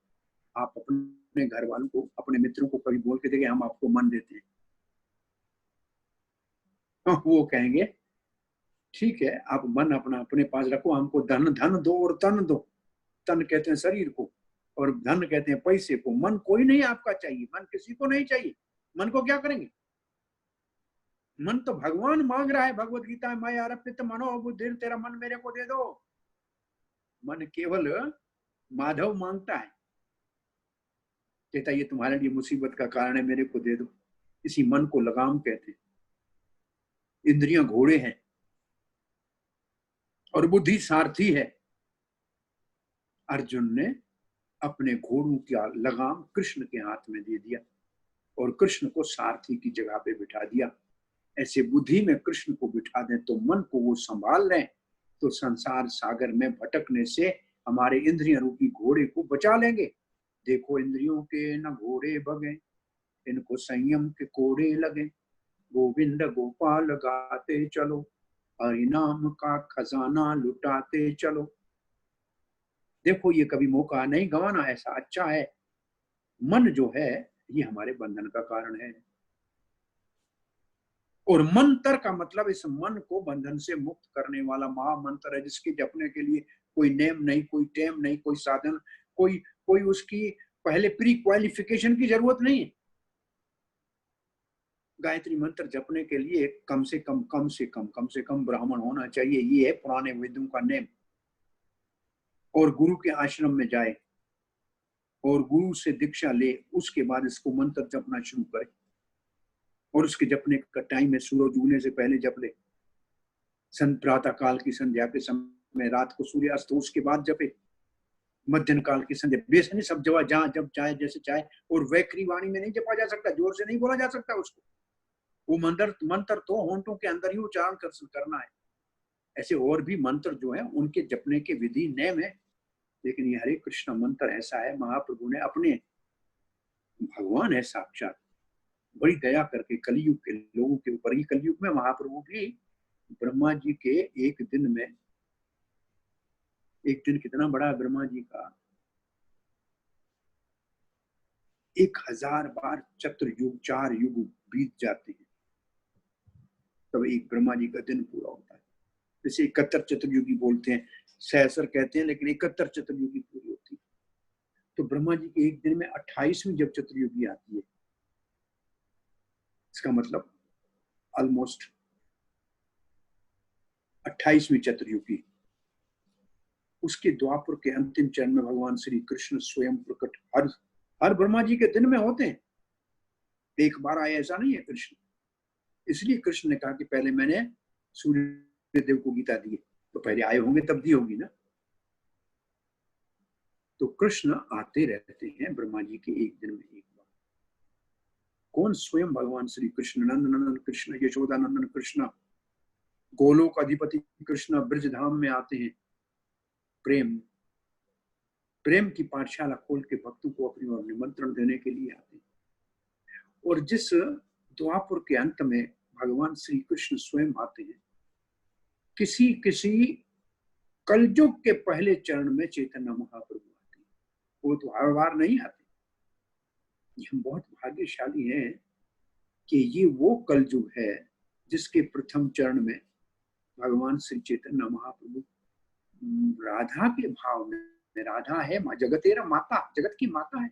आप अपने घर वालों को, अपने मित्रों को कभी बोल के देंगे हम आपको मन देते हैं, वो कहेंगे ठीक है, आप मन अपना अपने पास रखो, हमको धन दो और तन दो। तन कहते हैं शरीर को, और धन कहते हैं पैसे को। मन कोई नहीं आपका चाहिए, मन किसी को नहीं चाहिए। मन को क्या करेंगे? मन तो भगवान मांग रहा है भगवत गीता में, मैं अर्पित मनो बुद्धि, तेरा मन मेरे को दे दो। मन केवल माधव मांगता है, कहता ये तुम्हारे लिए मुसीबत का कारण है, मेरे को दे दो। इसी मन को लगाम कहते हैं। इंद्रियां घोड़े हैं और बुद्धि सारथी है। अर्जुन ने अपने घोड़ों की लगाम कृष्ण के हाथ में दे दिया और कृष्ण को सारथी की जगह पे बिठा दिया। ऐसे बुद्धि में कृष्ण को बिठा दें तो मन को वो संभाल लें, तो संसार सागर में भटकने से हमारे इंद्रिय रूपी घोड़े को बचा लेंगे। देखो इंद्रियों के न घोड़े भगे, इनको संयम के कोड़े लगे। गोविंद गोपाल गाते चलो, हरि नाम का खजाना लुटाते चलो। देखो ये कभी मौका नहीं गंवाना, ऐसा अच्छा है। मन जो है ये हमारे बंधन का कारण है, और मंत्र का मतलब इस मन को बंधन से मुक्त करने वाला महामंत्र है, जिसके जपने के लिए कोई नेम नहीं, कोई टेम नहीं, कोई साधन, कोई कोई उसकी पहले प्री क्वालिफिकेशन की जरूरत नहीं है। गायत्री मंत्र जपने के लिए कम से कम ब्राह्मण होना चाहिए। ये है पुराने वेदों का नेम। और गुरु के आश्रम में जाए और गुरु से दीक्षा ले, उसके बाद इसको मंत्र जपना शुरू करे। और उसके जपने का टाइम है सूरज उगने से पहले जप ले, प्रातः काल की संध्या के समय, रात को सूर्यास्त हो उसके बाद जपे, मध्यम काल की संध्या, बेसनी सब जगह जहां जब चाहे जैसे चाहे। और वैखरी वाणी में नहीं जपा जा सकता, जोर से नहीं बोला जा सकता उसको। वो मंत्र तो होंठों के अंदर ही उच्चारण करना है। ऐसे और भी मंत्र जो है उनके जपने के विधि नेम है, लेकिन ये हरे कृष्ण मंत्र ऐसा है, महाप्रभु ने अपने, भगवान है साक्षात, बड़ी दया करके कलयुग के लोगों के ऊपर ही। कलयुग में महाप्रभु भी ब्रह्मा जी के एक दिन में, एक दिन कितना बड़ा है ब्रह्मा जी का, 1000 बार चतुर्युग 4 युग बीत जाते हैं, तब एक ब्रह्मा जी का दिन पूरा होता है। जैसे 71 चतुर्युगी बोलते हैं, सहस्र कहते हैं, लेकिन 71 चतुर्युगी पूरी होती है। तो ब्रह्मा जी के एक दिन में 28वीं जब चतुर्युगी आती है, इसका मतलब ऑलमोस्ट 28वीं चतुर्युगी, उसके द्वापर के अंतिम चरण में भगवान श्री कृष्ण स्वयं प्रकट हर ब्रह्मा जी के दिन में होते हैं। एक बार आए ऐसा नहीं है कृष्ण। इसलिए कृष्ण ने कहा कि पहले मैंने सूर्य देव को गीता दी, तो पहले आए होंगे तब दी होगी ना। तो कृष्ण आते रहते हैं ब्रह्मा जी के एक दिन में एक बार। कौन? स्वयं भगवान श्री कृष्ण, नंदनंदन कृष्ण, यशोदानंदन कृष्ण, गोलोक अधिपति कृष्ण ब्रजधाम में आते हैं। प्रेम की पाठशाला खोल के भक्तों को अपनी ओर निमंत्रण देने के लिए आते हैं। और जिस द्वापर के अंत में भगवान श्री कृष्ण स्वयं आते हैं, किसी कलयुग के पहले चरण में चैतन्य महाप्रभु आते हैं। वो तो हर बार नहीं आते। हम बहुत भाग्यशाली हैं कि ये वो कलयुग है जिसके प्रथम चरण में भगवान श्री चैतन्य महाप्रभु राधा के भाव में, राधा है माँ, जगतेरा माता, जगत की माता है।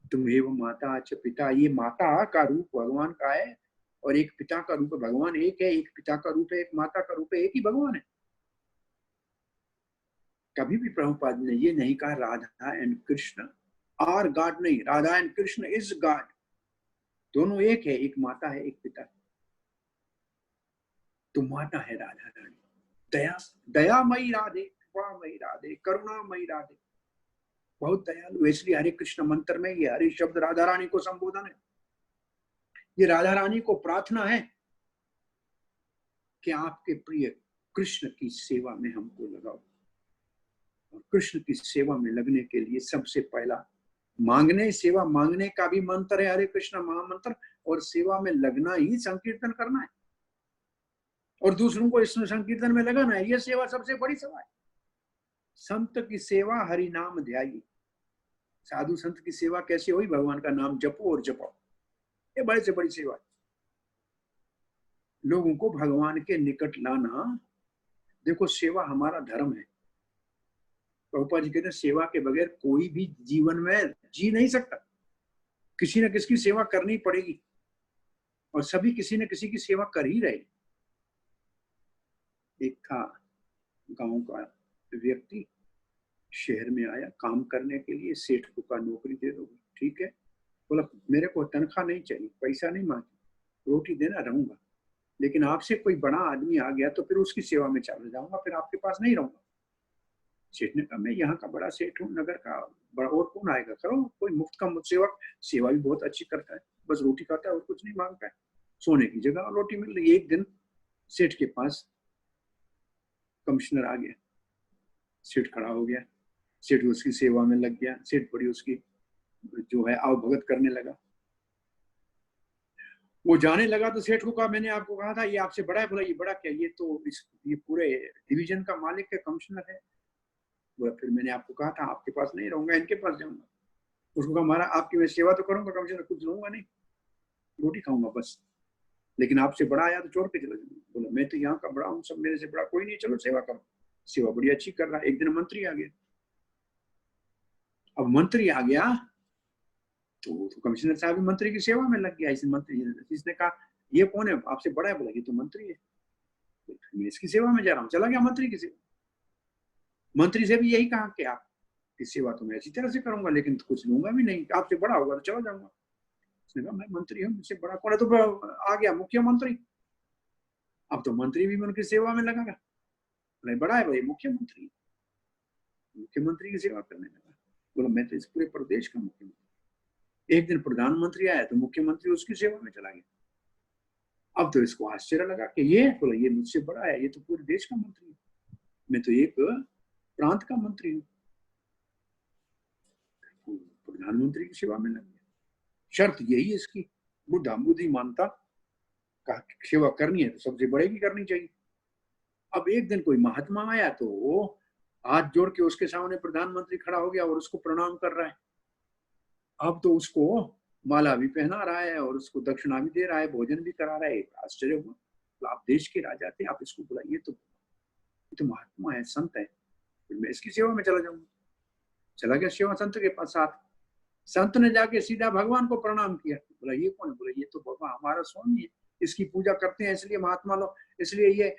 तुम्हें माता च पिता, ये माता का रूप भगवान का है और एक पिता का रूप है। भगवान एक है, एक पिता का रूप है, एक माता का रूप है, एक ही भगवान है। कभी भी प्रभुपाद ने ये नहीं कहा Radha and Krishna are god, नहीं, Radha and Krishna is god. दोनों एक है, एक माता है, एक पिता है। तो माता है राधा रानी, दयामयी राधे, कृपामयी राधे, करुणामयी राधे, बहुत दयालु। इसलिए हरे कृष्ण मंत्र में ये हरे शब्द राधा रानी को संबोधन है। ये राधा रानी को प्रार्थना है कि आपके प्रिय कृष्ण की सेवा में हमको लगाओ। और कृष्ण की सेवा में लगने के लिए सबसे पहला सेवा मांगने का भी मंत्र है हरे कृष्ण महामंत्र, और सेवा में लगना ही संकीर्तन करना है और दूसरों को इसमें संकीर्तन में लगाना है। यह सेवा सबसे बड़ी सेवा है। संत की सेवा हरि नाम ध्याई। साधु संत की सेवा कैसे हुई? भगवान का नाम जपो और जपाओ, ये बड़े से बड़ी सेवा है। लोगों को भगवान के निकट लाना। देखो, सेवा हमारा धर्म है। प्रभुपाद जी कहते हैं सेवा के बगैर कोई भी जीवन में जी नहीं सकता। किसी न किसी की सेवा करनी पड़ेगी और सभी किसी न किसी की सेवा कर ही रहे। एक था गांव का व्यक्ति, शहर में आया काम करने के लिए। सेठ को कहा नौकरी दे दो। ठीक है, बोला मेरे को तनख्वाह नहीं चाहिए, पैसा नहीं मांगी, रोटी देना रहूंगा, लेकिन आपसे कोई बड़ा आदमी आ गया तो फिर उसकी सेवा में चला जाऊंगा, फिर आपके पास नहीं रहूंगा। सेठ ने कहा मैं यहाँ का बड़ा सेठ हूँ, नगर का बड़ा, और कौन आएगा, करो कोई मुफ्त का सेवक, सेवा भी बहुत अच्छी करता है, बस रोटी खाता है और कुछ नहीं मांगता है, सोने की जगह और रोटी मिल रही है। एक दिन सेठ के पास कमिश्नर आ गया, सेठ खड़ा हो गया, सेठ उसकी सेवा में लग गया। सेठ बड़ी उसकी जो है आवभगत करने लगा। वो जाने लगा तो सेठ को कहा मैंने आपको कहा था ये आपसे बड़ा है। बोला ये बड़ा क्या, ये तो ये पूरे डिवीजन का मालिक है, कमिश्नर है। बोला फिर मैंने आपको कहा था आपके पास नहीं रहूंगा, इनके पास जाऊंगा। उसको कहा हमारा आपकी मैं सेवा तो करूंगा, कमिश्नर कुछ लूंगा नहीं, रोटी खाऊंगा बस, लेकिन आपसे बड़ा आया तो छोड़ के चला जाऊंगा। बोला मैं तो यहाँ का बड़ा हूँ, सब मेरे से बड़ा कोई नहीं, चलो सेवा करो। सेवा बड़ी अच्छी कर रहा है। एक दिन मंत्री आ गया। अब मंत्री आ गया तो कमिश्नर साहब भी मंत्री की सेवा में लग गया। इस मंत्री इसने कहा ये कौन है, आपसे बड़ा है? बोला ये तो मंत्री है। मैं इसकी सेवा में जा रहा हूँ। चला गया मंत्री की सेवा। मंत्री से भी यही कहा कि आपकी सेवा तो मैं अच्छी तरह से करूंगा, लेकिन कुछ लूंगा भी नहीं, आपसे बड़ा होगा तो चला जाऊंगा। उसने कहा मैं मंत्री हूँ, मुझसे बड़ा कौन है? तो आ गया मुख्यमंत्री। अब तो मंत्री भी उनकी सेवा में लगा। नहीं, बड़ा है भाई, मुख्यमंत्री, मुख्यमंत्री की सेवा करने लगा। बोला मैं तो इस पूरे प्रदेश का मुख्यमंत्री। एक दिन प्रधानमंत्री आया तो मुख्यमंत्री उसकी सेवा में चला गया। अब तो इसको आश्चर्य लगा कि ये, बोला ये मुझसे बड़ा है, ये तो पूरे देश का मंत्री है, मैं तो एक प्रांत का मंत्री हूँ। प्रधानमंत्री की सेवा में लग गया। शर्त यही है इसकी, बुद्धा बुद्धि मानता का सेवा करनी है तो सबसे बड़े की करनी चाहिए। अब एक दिन कोई महात्मा आया तो वो हाथ जोड़ के उसके सामने प्रधानमंत्री खड़ा हो गया और उसको प्रणाम कर रहा है। अब तो उसको माला भी पहना रहा है और उसको दक्षिणा भी दे रहा है, भोजन भी करा रहा है। आश्चर्य हुआ, तो आप देश के राजा थे, आप इसको बुलाइए, तो महात्मा है, संत है, फिर मैं इसकी सेवा में चला जाऊंगा। चला गया सेवा संत के पास। साथ संत ने जाके सीधा भगवान को प्रणाम किया। बोला ये कौन है? बोला ये तो भगवान हमारा स्वामी है, इसकी पूजा करते हैं इसलिए महात्मा लोग, इसलिए ये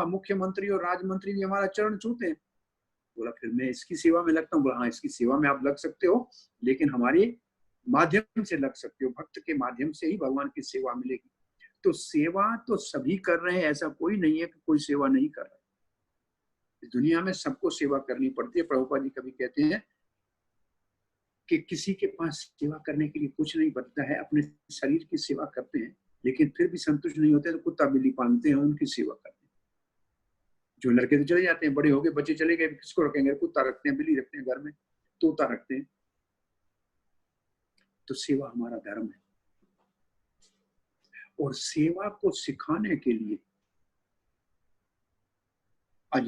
मुख्यमंत्री और राजमंत्री भी हमारा चरण छूते हैं। बोला फिर मैं इसकी सेवा में लगता हूँ। बोला हाँ, इसकी सेवा में आप लग सकते हो, लेकिन हमारे माध्यम से लग सकते हो, भक्त के माध्यम से ही भगवान की सेवा मिलेगी। तो सेवा तो सभी कर रहे हैं, ऐसा कोई नहीं है कि कोई सेवा नहीं कर रहा है। इस दुनिया में सबको सेवा करनी पड़ती है। प्रभुपाद जी कभी कहते हैं कि किसी के पास सेवा करने के लिए कुछ नहीं बचता है, अपने शरीर की सेवा करते हैं, लेकिन फिर भी संतुष्ट नहीं होते तो कुत्ता बिल्ली पालते हैं, उनकी सेवा करते हैं। जो लड़के तो चले जाते हैं, बड़े हो गए, बच्चे चले गए, किसको रखेंगे? कुत्ता रखते हैं, बिल्ली रखते हैं, घर में तोता रखते हैं। तो सेवा हमारा धर्म है। और सेवा को सिखाने के लिए आज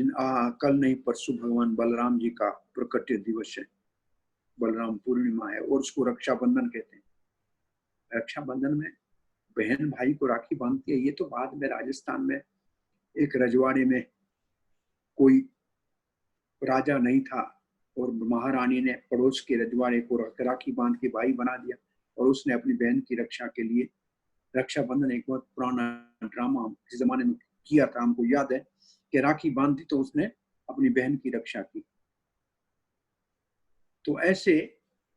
कल नहीं परसों भगवान बलराम जी का प्रकट्य दिवस है, बलराम पूर्णिमा है, और उसको रक्षाबंधन कहते हैं। रक्षाबंधन में बहन भाई को राखी बांधती है। ये तो बाद में राजस्थान में एक रजवाड़े में कोई राजा नहीं था और महारानी ने पड़ोस के रजवाड़े को राखी बांध के भाई बना दिया, और उसने अपनी बहन की रक्षा के लिए रक्षाबंधन एक बहुत पुराना ड्रामा इस जमाने में किया था, हमको याद है कि राखी बांधी तो उसने अपनी बहन की रक्षा की। तो ऐसे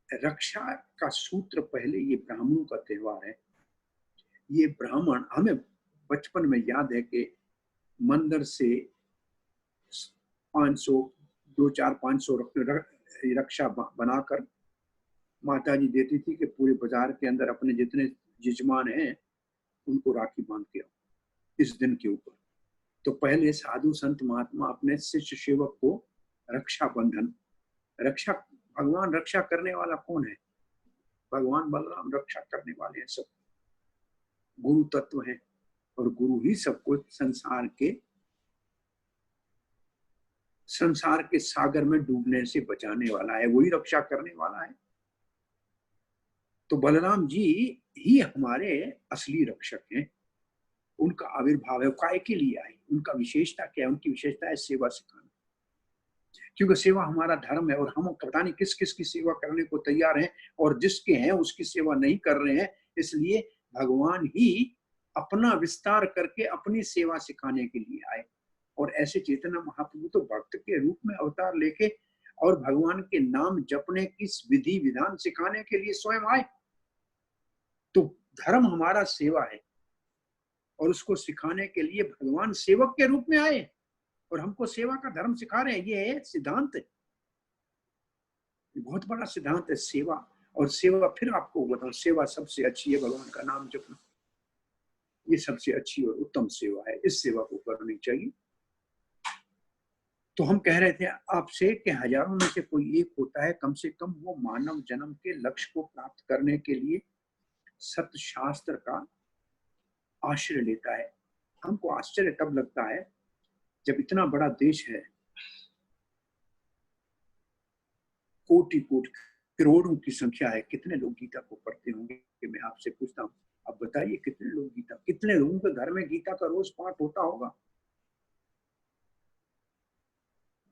रक्षा का सूत्र पहले ये ब्राह्मणों का त्योहार है। ये ब्राह्मण, हमें बचपन में याद है कि मंदिर से 500 2-4-500 रक्षा बनाकर माता जी देती थी कि पूरे बाजार के अंदर अपने जितने यजमान हैं उनको राखी बांध के आओ इस दिन के ऊपर। तो पहले साधु संत महात्मा अपने शिष्य सेवक को रक्षा बंधन, रक्षा, भगवान रक्षा करने वाला कौन है? भगवान बलराम रक्षा करने वाले हैं, सब गुरु तत्व हैं, और गुरु ही सबको संसार के सागर में डूबने से बचाने वाला है, वही रक्षा करने वाला है। तो बलराम जी ही हमारे असली रक्षक हैं। उनका आविर्भाव है, काय के लिए आए, उनका विशेषता क्या है? उनकी विशेषता है सेवा सिखाना, क्योंकि सेवा हमारा धर्म है। और हम पता नहीं किस किस की सेवा करने को तैयार हैं, और जिसके हैं उसकी सेवा नहीं कर रहे हैं। इसलिए भगवान ही अपना विस्तार करके अपनी सेवा सिखाने के लिए आए। और ऐसे चैतन्य महाप्रभु तो भक्त के रूप में अवतार लेके और भगवान के नाम जपने की विधि विधान सिखाने के लिए स्वयं आए। तो धर्म हमारा सेवा है, और उसको सिखाने के लिए भगवान सेवक के रूप में आए और हमको सेवा का धर्म सिखा रहे हैं। ये सिद्धांत है, बहुत बड़ा सिद्धांत है सेवा। और सेवा, फिर आपको बताऊं, सेवा सबसे अच्छी है भगवान का नाम जपना। ये सबसे अच्छी और उत्तम सेवा है, इस सेवा को करनी चाहिए। तो हम कह रहे थे आपसे कि हजारों में से कोई एक होता है, कम से कम वो मानव जन्म के लक्ष्य को प्राप्त करने के लिए सत्य शास्त्र का आश्रय लेता है। हमको आश्चर्य तब लगता है जब इतना बड़ा देश है, कोटि कोटि करोड़ों की संख्या है, कितने लोग गीता को पढ़ते होंगे? कि मैं आपसे पूछता हूँ, अब बताइए कितने लोग गीता, कितने लोगों के घर में गीता का रोज पाठ होता होगा?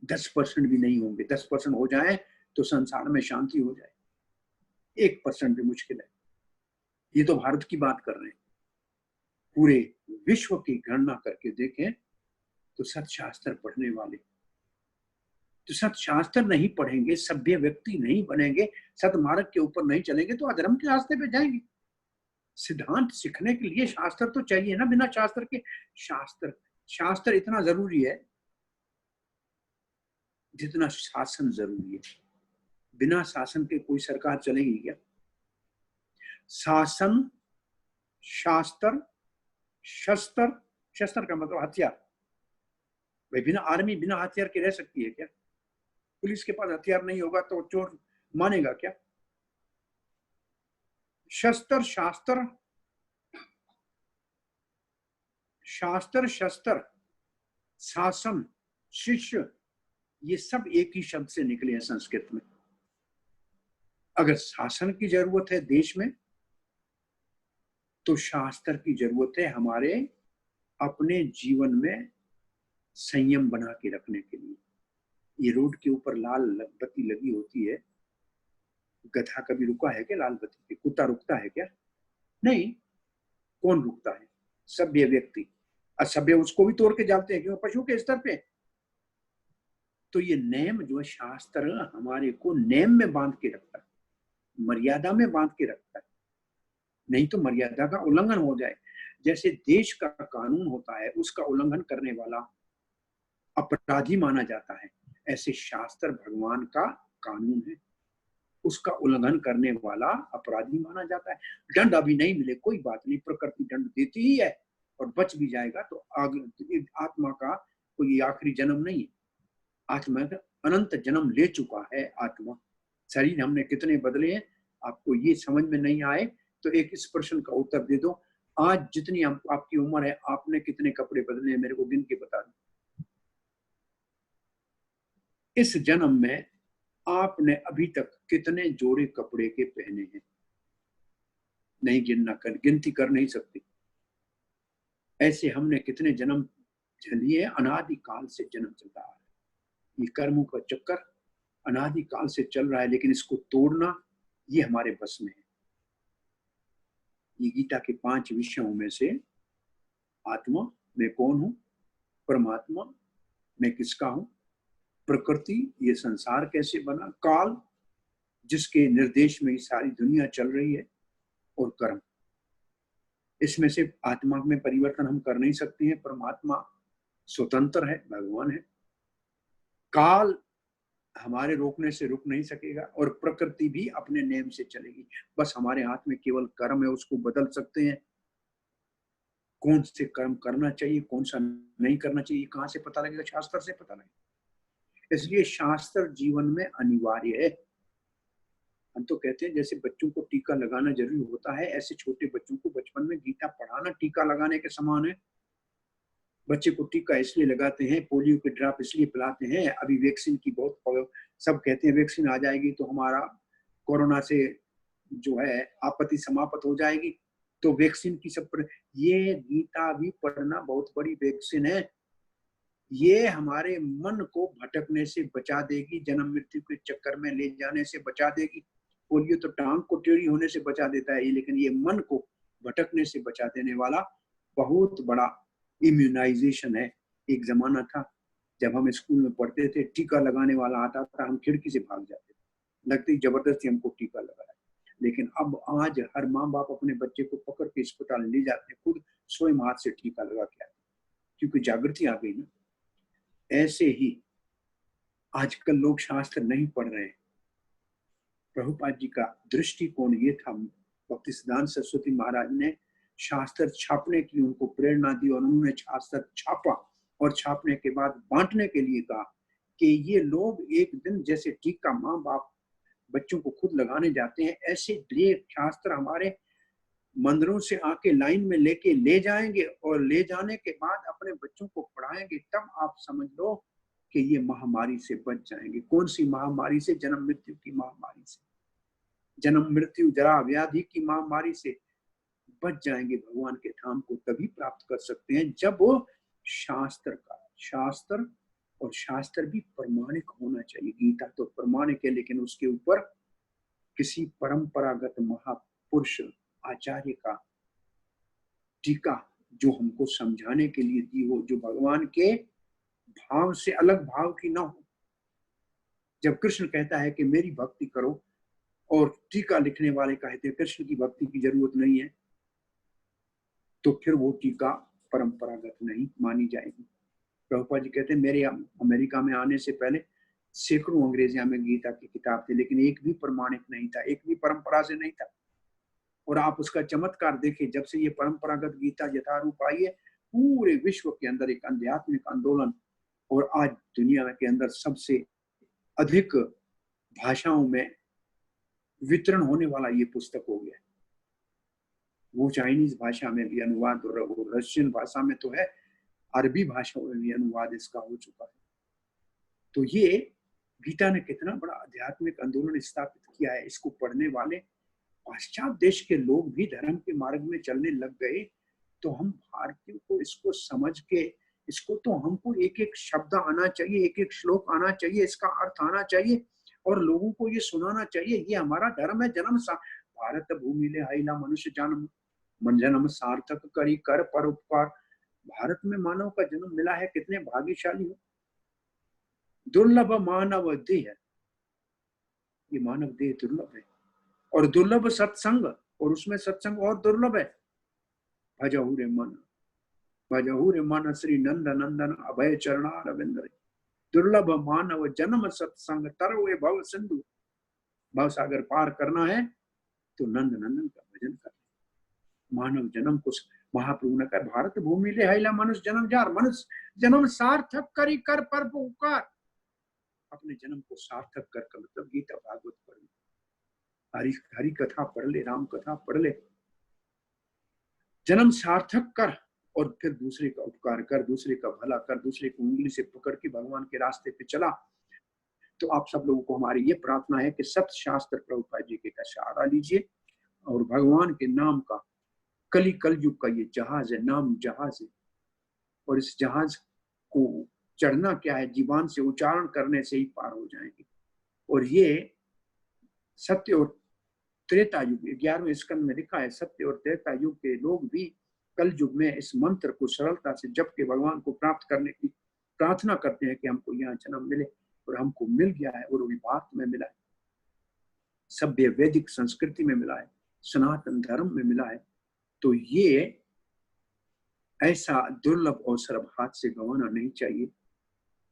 10% भी नहीं होंगे। 10% हो जाए तो संसार में शांति हो जाए, 1% भी मुश्किल है। ये तो भारत की बात कर रहे हैं। पूरे विश्व की गणना करके देखें तो सतशास्त्र पढ़ने वाले, तो सतशास्त्र नहीं पढ़ेंगे, सभ्य व्यक्ति नहीं बनेंगे, सतमार्ग के ऊपर नहीं चलेंगे तो अधर्म के रास्ते पे जाएंगे। सिद्धांत सीखने के लिए शास्त्र तो चाहिए ना। बिना शास्त्र के, शास्त्र इतना जरूरी है जितना शासन जरूरी है। बिना शासन के कोई सरकार चलेगी क्या? शासन, शास्त्र, शस्त्र, शस्त्र का मतलब हथियार। भाई बिना आर्मी, बिना हथियार के रह सकती है क्या? पुलिस के पास हथियार नहीं होगा तो चोर मानेगा क्या? शस्त्र, शास्त्र, शास्त्र, शस्त्र, शासन, शिष्य, ये सब एक ही शब्द से निकले हैं संस्कृत में। अगर शासन की जरूरत है देश में तो शास्त्र की जरूरत है हमारे अपने जीवन में संयम बना के रखने के लिए। ये रोड के ऊपर लाल बत्ती लगी होती है, गधा कभी रुका है क्या लाल बत्ती पे? कुत्ता रुकता है क्या? नहीं। कौन रुकता है? सभ्य व्यक्ति। असभ्य उसको भी तोड़ के जाते हैं, क्यों? पशु के स्तर पे। तो ये नेम जो है, शास्त्र हमारे को नेम में बांध के रखता है, मर्यादा में बांध के रखता है, नहीं तो मर्यादा का उल्लंघन हो जाए। जैसे देश का कानून होता है, उसका उल्लंघन करने वाला अपराधी माना जाता है, ऐसे शास्त्र भगवान का कानून है, उसका उल्लंघन करने वाला अपराधी माना जाता है। दंड अभी नहीं मिले कोई बात नहीं, प्रकृति दंड देती ही है, और बच भी जाएगा तो आत्मा का कोई आखिरी जन्म नहीं है। आत्मा का अनंत जन्म ले चुका है आत्मा। शरीर हमने कितने बदले हैं, आपको ये समझ में नहीं आए तो एक इस प्रश्न का उत्तर दे दो। आज जितनी आपकी उम्र है, आपने कितने कपड़े बदले हैं, मेरे को गिन के बता दो। इस जन्म में आपने अभी तक कितने जोड़े कपड़े के पहने हैं? नहीं गिनती कर नहीं सकते। ऐसे हमने कितने जन्म झेलिए, अनादि काल से जन्म चलता है। ये कर्मों का चक्कर अनादि काल से चल रहा है, लेकिन इसको तोड़ना ये हमारे बस में है। ये गीता के 5 विषयों में से आत्मा, मैं कौन हूं, परमात्मा, मैं किसका हूं, प्रकृति, ये संसार कैसे बना, काल जिसके निर्देश में ये सारी दुनिया चल रही है, और कर्म। इसमें से आत्मा में परिवर्तन हम कर नहीं सकते हैं। परमात्मा स्वतंत्र है, भगवान है। काल हमारे रोकने से रुक नहीं सकेगा, और प्रकृति भी अपने नेम से चलेगी। बस हमारे हाथ में केवल कर्म है, उसको बदल सकते हैं। कौन से कर्म करना चाहिए, कौन सा नहीं करना चाहिए, कहां से पता लगेगा? शास्त्र से पता लगेगा। इसलिए शास्त्र जीवन में अनिवार्य है। हम तो कहते हैं जैसे बच्चों को टीका लगाना जरूरी होता है, ऐसे छोटे बच्चों को बचपन में गीता पढ़ाना टीका लगाने के समान है। बच्चे को टीका इसलिए लगाते हैं, पोलियो के ड्रॉप इसलिए पिलाते हैं। अभी वैक्सीन की बहुत, सब कहते हैं वैक्सीन आ जाएगी तो हमारा कोरोना से जो है आपत्ति समाप्त हो जाएगी, तो वैक्सीन की सब पर ये गीता भी पढ़ना बहुत बड़ी वैक्सीन है। ये हमारे मन को भटकने से बचा देगी, जन्म मृत्यु के चक्कर में ले जाने से बचा देगी। पोलियो तो टांग को टेढ़ी होने से बचा देता है, लेकिन ये मन को भटकने से बचा देने वाला बहुत बड़ा इम्यूनाइजेशन है। एक जमाना था जब हम स्कूल में पढ़ते थे, टीका लगाने वाला आता था, हम खिड़की से भाग जाते थे, लगती जबरदस्ती हमको टीका लगाया। लेकिन अब आज हर माँ बाप अपने बच्चे को पकड़ के अस्पताल ले जाते हैं, खुद स्वयं हाथ से टीका लगा के आते, क्योंकि जागृति आ गई ना। ऐसे ही आजकल लोग शास्त्र नहीं पढ़ रहे हैं। प्रभुपाद जी का दृष्टिकोण ये था, भक्ति सिद्धांत सरस्वती महाराज ने शास्त्र छापने की उनको प्रेरणा दी, और उन्होंने शास्त्र छापा और छापने के बाद बांटने के लिए कहा कि ये लोग एक दिन जैसे टीका माँ बाप बच्चों को खुद लगाने जाते हैं, ऐसे शास्त्र हमारे मंदिरों से आके लाइन में लेके ले जाएंगे, और ले जाने के बाद अपने बच्चों को पढ़ाएंगे। तब आप समझ लो कि ये महामारी से बच जाएंगे। कौन सी महामारी से? जन्म मृत्यु की महामारी से। जन्म मृत्यु जरा व्याधि की महामारी से बच जाएंगे। भगवान के धाम को तभी प्राप्त कर सकते हैं जब वो शास्त्र और शास्त्र भी प्रमाणिक होना चाहिए। गीता तो प्रमाणिक है, लेकिन उसके ऊपर किसी परंपरागत महापुरुष आचार्य का टीका जो हमको समझाने के लिए दी हो, जो भगवान के भाव से अलग भाव की ना हो। जब कृष्ण कहता है कि मेरी भक्ति करो और टीका लिखने वाले कहते हैं कृष्ण की भक्ति की जरूरत नहीं है, तो फिर वो टीका परंपरागत नहीं मानी जाएगी। प्रभुपाद जी कहते हैं मेरे अमेरिका में आने से पहले सैकड़ों अंग्रेजियों में गीता की किताब थी, लेकिन एक भी प्रमाणिक नहीं था, एक भी परंपरा से नहीं था। और आप उसका चमत्कार देखिए, जब से ये परंपरागत गीता यथारूप आई है, पूरे विश्व के अंदर एक आध्यात्मिक आंदोलन, और आज दुनिया के अंदर सबसे अधिक भाषाओं में वितरण होने वाला ये पुस्तक हो गया है। वो चाइनीज भाषा में भी अनुवाद और रशियन भाषा में तो है, अरबी भाषा में भी अनुवाद इसका हो चुका है। तो ये गीता ने कितना बड़ा आध्यात्मिक आंदोलन स्थापित किया है। इसको पढ़ने वाले पाश्चात्य देश के लोग भी धर्म के मार्ग में चलने लग गए, तो हम भारतीयों को इसको समझ के, इसको तो हमको एक एक शब्द आना चाहिए, एक एक श्लोक आना चाहिए, इसका अर्थ आना चाहिए और लोगों को ये सुनाना चाहिए। ये हमारा धर्म है। जन्म भारत भूमि ले हाइला मनुष्य जन्म, मन जन्म सार्थक करी कर पर उपकार। भारत में मानव का जन्म मिला है, कितने भाग्यशाली हो। दुर्लभ मानव देह, ये मानव देह दुर्लभ है, और दुर्लभ सत्संग, और उसमें सत्संग और दुर्लभ है। भजहु रे मन श्री नंद नंदन अभय चरणारविंद। दुर्लभ मानव जन्म सत्संग तरवे भव सिंधु। भव सागर पार करना है तो नंद नंदन का भजन कर। मानव जन्म को महाप्रभु ने कहा, भारत भूमि ले हाइला मनुष्य जन्म जार, मनुष्य जन्म सार्थक करी कर पर उपकार। अपने जन्म को सार्थक कर, मतलब गीता भागवत पढ़ ले, हरि कथा पढ़ ले, राम कथा पढ़ ले, जन्म सार्थक कर, और फिर दूसरे का उपकार कर, दूसरे का भला कर, दूसरे को उंगली से पकड़ के भगवान के रास्ते पे चला। तो आप सब लोगों को हमारी ये प्रार्थना है कि सत्य शास्त्र प्रभुपाद जी के का सहारा लीजिए, और भगवान के नाम का, कलयुग का ये जहाज है, नाम जहाज है, और इस जहाज को चढ़ना क्या है, जीवान से उच्चारण करने से ही पार हो जाएंगे। और ये सत्य और त्रेता युग, 11वें स्कंद में लिखा है, सत्य और त्रेता युग के लोग भी कल युग में इस मंत्र को सरलता से जप के भगवान को प्राप्त करने की प्रार्थना करते हैं कि हमको यहाँ जन्म मिले, और हमको मिल गया है, और वो भी भारत में मिला है, सभ्य वैदिक संस्कृति में मिला है, सनातन धर्म में मिला है। तो ये ऐसा दुर्लभ अवसर अब हाथ से गंवाना नहीं चाहिए।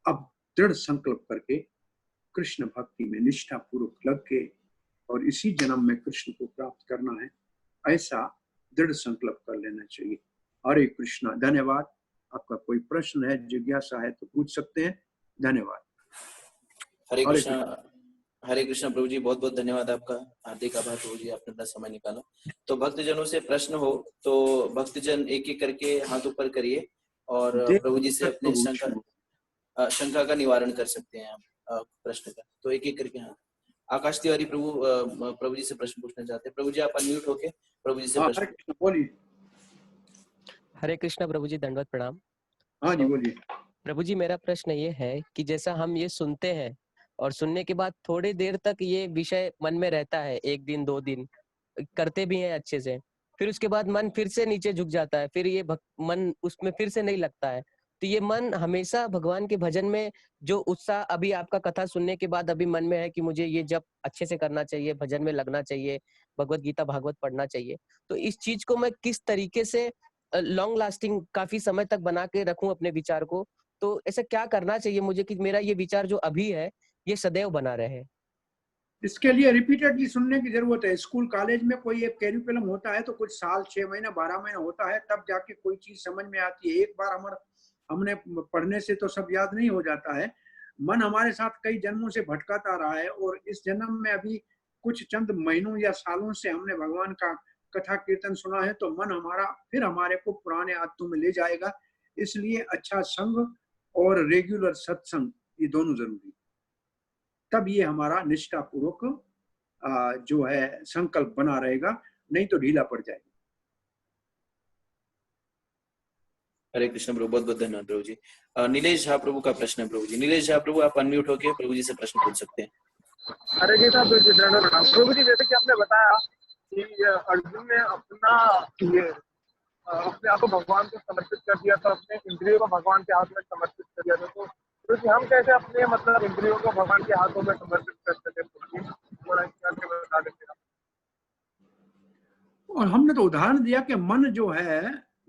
अब दृढ़ संकल्प करके कृष्ण भक्ति में निष्ठा पूर्वक लग के, और इसी जन्म में कृष्ण को प्राप्त करना है, ऐसा दृढ़ संकल्प कर लेना चाहिए। हरे कृष्णा। धन्यवाद। आपका कोई प्रश्न है, जिज्ञासा है तो पूछ सकते हैं। धन्यवाद। हरे कृष्णा प्रभु जी, बहुत बहुत धन्यवाद आपका, हार्दिक आभार प्रभु जी, आपने अपना समय निकाला। तो भक्तजनों से प्रश्न हो तो भक्तजन एक एक करके हाथ ऊपर करिए और प्रभु जी से अपने शंका का निवारण कर सकते हैं आप प्रश्न का। तो एक एक करके हाथ। आकाश तिवारी प्रभु जी से प्रश्न पूछना चाहते हैं। प्रभु जी आप अनम्यूट होके प्रभु जी से प्रश्न बोलिए। हरे कृष्णा प्रभु जी, दंडवत प्रणाम। हाँ जी बोलिए। प्रभु जी मेरा प्रश्न ये है कि जैसा हम ये सुनते हैं और सुनने के बाद थोड़ी देर तक ये विषय मन में रहता है, 1 दिन 2 दिन करते भी हैं अच्छे से, फिर उसके बाद मन फिर से नीचे झुक जाता है, फिर ये मन उसमें फिर से नहीं लगता है। तो ये मन हमेशा भगवान के भजन में जो उत्साह अभी आपका कथा सुनने के बाद अभी मन में है कि मुझे ये जब अच्छे से करना चाहिए, भजन में लगना चाहिए, भगवत गीता भागवत पढ़ना चाहिए, तो इस चीज को मैं किस तरीके से लॉन्ग लास्टिंग काफी समय तक बना के रखूं अपने विचार को, तो ऐसा क्या करना चाहिए मुझे कि मेरा ये विचार जो अभी है ये सदैव बना रहे? इसके लिए रिपीटेडली सुनने की जरूरत है। स्कूल कॉलेज में कोई एक कैरिकुलम होता है तो कुछ साल 6 महीना 12 महीना होता है, तब जाके कोई चीज समझ में आती है। एक बार हमने पढ़ने से तो सब याद नहीं हो जाता है। मन हमारे साथ कई जन्मों से भटकाता रहा है, और इस जन्म में अभी कुछ चंद महीनों या सालों से हमने भगवान का कथा कीर्तन सुना है, तो मन हमारा फिर हमारे को पुराने आदतों में ले जाएगा। इसलिए अच्छा संग और रेगुलर सत्संग, ये दोनों जरूरी, तब ये हमारा निष्ठा पूर्वक जो है संकल्प बना रहेगा, नहीं तो ढीला पड़ जाएगा। हरे कृष्ण प्रभु, बहुत बहुत धन्यवाद प्रभु जी। नीलेश झा प्रभु का प्रश्न है प्रभु जी। नीलेश झा प्रभु, आप अनम्यूट होके प्रभु जी से प्रश्न पूछ सकते हैं। हरे कृष्णा प्रभु जी, जैसे कि आपने बताया कि अर्जुन ने अपना ये अपने आप को भगवान को समर्पित कर दिया था, अपने इंद्रियों को भगवान के हाथ में समर्पित कर दिया था, तो हम कैसे अपने मतलब इंद्रियों को भगवान के हाथों में समर्पित कर सके, थोड़ा करके बता देते हैं। और हमने तो उदाहरण दिया कि मन जो है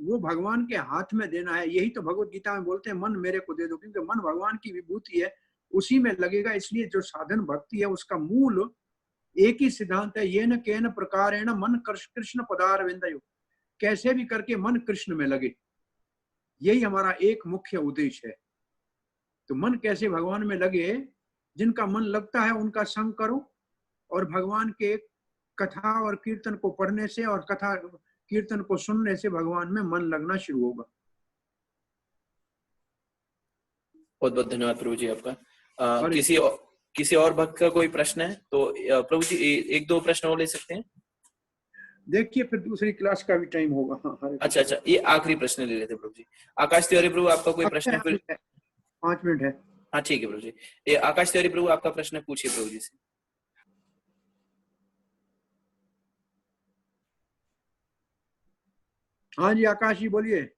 वो भगवान के हाथ में देना है। यही तो भगवत गीता में बोलते हैं, मन मेरे को दे दो, क्योंकि मन भगवान की विभूति है, उसी में लगेगा। इसलिए जो साधन भक्ति है उसका मूल एक ही सिद्धांत है, ये न केन प्रकारेण मन कृष्ण पदारविंदयो, कैसे भी करके मन कृष्ण में लगे, यही हमारा एक मुख्य उद्देश्य है। तो मन कैसे भगवान में लगे, जिनका मन लगता है उनका संग करो, और भगवान के कथा और कीर्तन को पढ़ने से और कथा कीर्तन को सुनने से भगवान में मन लगना शुरू होगा। बहुत बहुत धन्यवाद प्रभु जी आपका। किसी और भक्त का कोई प्रश्न है तो प्रभु जी एक दो प्रश्न और ले सकते हैं। देखिए फिर दूसरी क्लास का भी टाइम होगा। हाँ, अच्छा, ये आखिरी प्रश्न ले लेते प्रभु जी। आकाश तिवारी प्रभु, आपका कोई प्रश्न है? फिर 5 मिनट है। हाँ ठीक है प्रभु जी। ये आकाश तिवारी प्रभु, आपका प्रश्न पूछिए प्रभु जी से। हाँ जी आकाश जी बोलिए।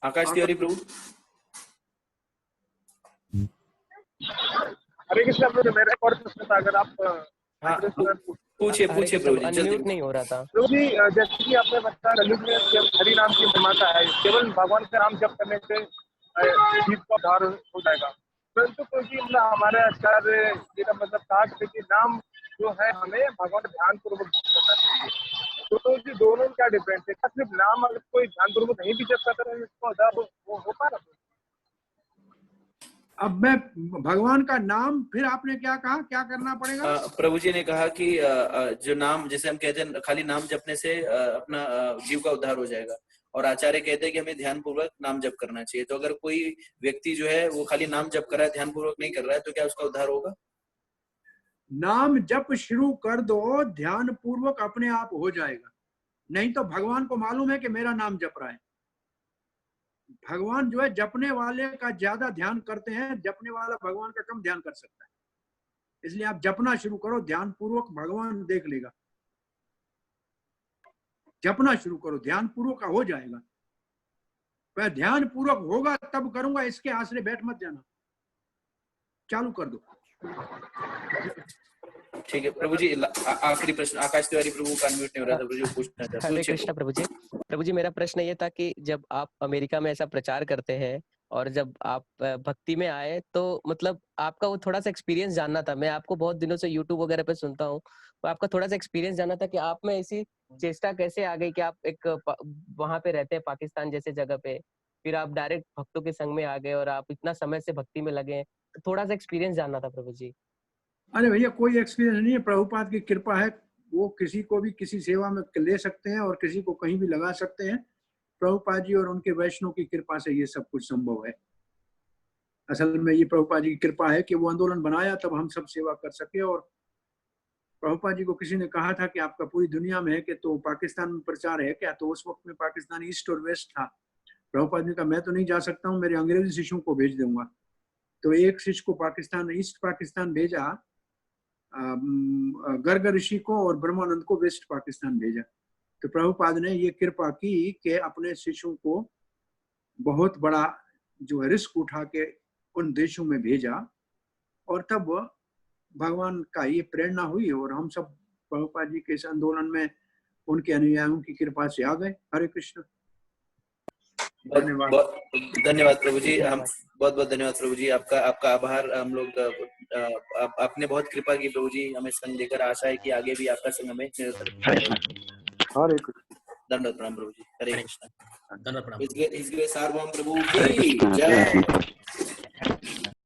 आकाश तिवारी प्रभु। हरे कृष्णा प्रभु, मेरा एक और प्रश्न था, अगर आप पूछिए प्रभु जी, जल्दी। नहीं हो रहा था प्रभु जी। जैसे कि आपने बताया कलयुग में हरि नाम की निर्माता है, केवल भगवान का नाम जप करने से जीव का उद्धार हो जाएगा, परंतु क्योंकि मतलब हमारे आचार्य जी का मतलब कहा कि नाम जो है हमें भगवान ध्यान पूर्वक करना चाहिए, तो जी दोनों क्या डिफरेंस है? क्या सिर्फ नाम अगर कोई ध्यान पूर्वक नहीं भी जप करता है इसका उद्धार हो पा रहा? अब मैं भगवान का नाम, फिर आपने क्या कहा, क्या करना पड़ेगा? प्रभु जी ने कहा कि जो नाम, जैसे हम कहते हैं खाली नाम जपने से अपना जीव का उद्धार हो जाएगा, और आचार्य कहते हैं कि हमें ध्यान पूर्वक नाम जप करना चाहिए। तो अगर कोई व्यक्ति जो है वो खाली नाम जप कर रहा है, ध्यान पूर्वक नहीं कर रहा है, तो क्या उसका उद्धार होगा? नाम जप शुरू कर दो, ध्यान पूर्वक अपने आप हो जाएगा। नहीं तो भगवान को मालूम है कि मेरा नाम जप रहा है। भगवान जो है जपने वाले का ज्यादा ध्यान करते हैं, जपने वाला भगवान का कम ध्यान कर सकता है। इसलिए आप जपना शुरू करो, ध्यान पूर्वक, भगवान देख लेगा। जपना शुरू करो, ध्यान पूर्वक हो जाएगा। वह ध्यान पूर्वक होगा तब करूंगा, इसके आसरे बैठ मत जाना, चालू कर दो। ठीक है प्रभु जी। आखिरी प्रश्न आकाश तिवारी प्रभु का अनम्यूट नहीं हो रहा था, प्रभु जी पूछना चाहते हैं। हरे कृष्णा प्रभु जी, मेरा प्रश्न ये था कि जब आप अमेरिका में ऐसा प्रचार करते हैं और जब आप भक्ति में आए, तो मतलब आपका वो थोड़ा सा एक्सपीरियंस जानना था। मैं आपको बहुत दिनों से यूट्यूब वगैरह पे सुनता हूँ, तो आपका थोड़ा सा एक्सपीरियंस जानना था कि आप में ऐसी चेष्टा कैसे आ गई कि आप एक वहां पे रहते हैं पाकिस्तान जैसे जगह पे, फिर आप डायरेक्ट भक्तों के संग में आ गए और आप इतना समय से भक्ति में लगे। तो थोड़ा सा एक्सपीरियंस जानना था प्रभु जी। अरे भैया कोई एक्सपीरियंस नहीं है, प्रभुपाद की कृपा है। वो किसी को भी किसी सेवा में ले सकते हैं और किसी को कहीं भी लगा सकते हैं। प्रभुपाद जी और उनके वैष्णव की कृपा से ये सब कुछ संभव है। असल में ये प्रभुपाद जी की कृपा है कि वो आंदोलन बनाया तब हम सब सेवा कर सके। और प्रभुपाद जी को किसी ने कहा था कि आपका पूरी दुनिया में है कि तो पाकिस्तान में प्रचार है क्या? तो उस वक्त में पाकिस्तान ईस्ट और वेस्ट था। प्रभुपाद जी का मैं तो नहीं जा सकता हूँ, मेरे अंग्रेजी शिष्यों को भेज दूंगा। तो एक शिष्य को पाकिस्तान, ईस्ट पाकिस्तान भेजा, गर्ग ऋषि को, और ब्रह्मानंद को वेस्ट पाकिस्तान भेजा। तो प्रभुपाद ने ये कृपा की कि अपने शिष्यों को बहुत बड़ा जो है रिस्क उठा के उन देशों में भेजा, और तब भगवान का ये प्रेरणा हुई और हम सब प्रभुपाद जी के इस आंदोलन में उनके अनुयायियों की कृपा से आ गए। हरे कृष्ण। धन्यवाद प्रभु जी। हम बहुत बहुत धन्यवाद प्रभु जी, आपका आभार। हम लोग आपने बहुत कृपा की प्रभु जी, हमें संग देकर। आशा है कि आगे भी आपका संग हमें हरे कृष्ण। दंडवत प्रणाम प्रभु जी। हरे कृष्ण। धन्यवाद प्रणाम। इस सार्वभौम प्रभु की जय।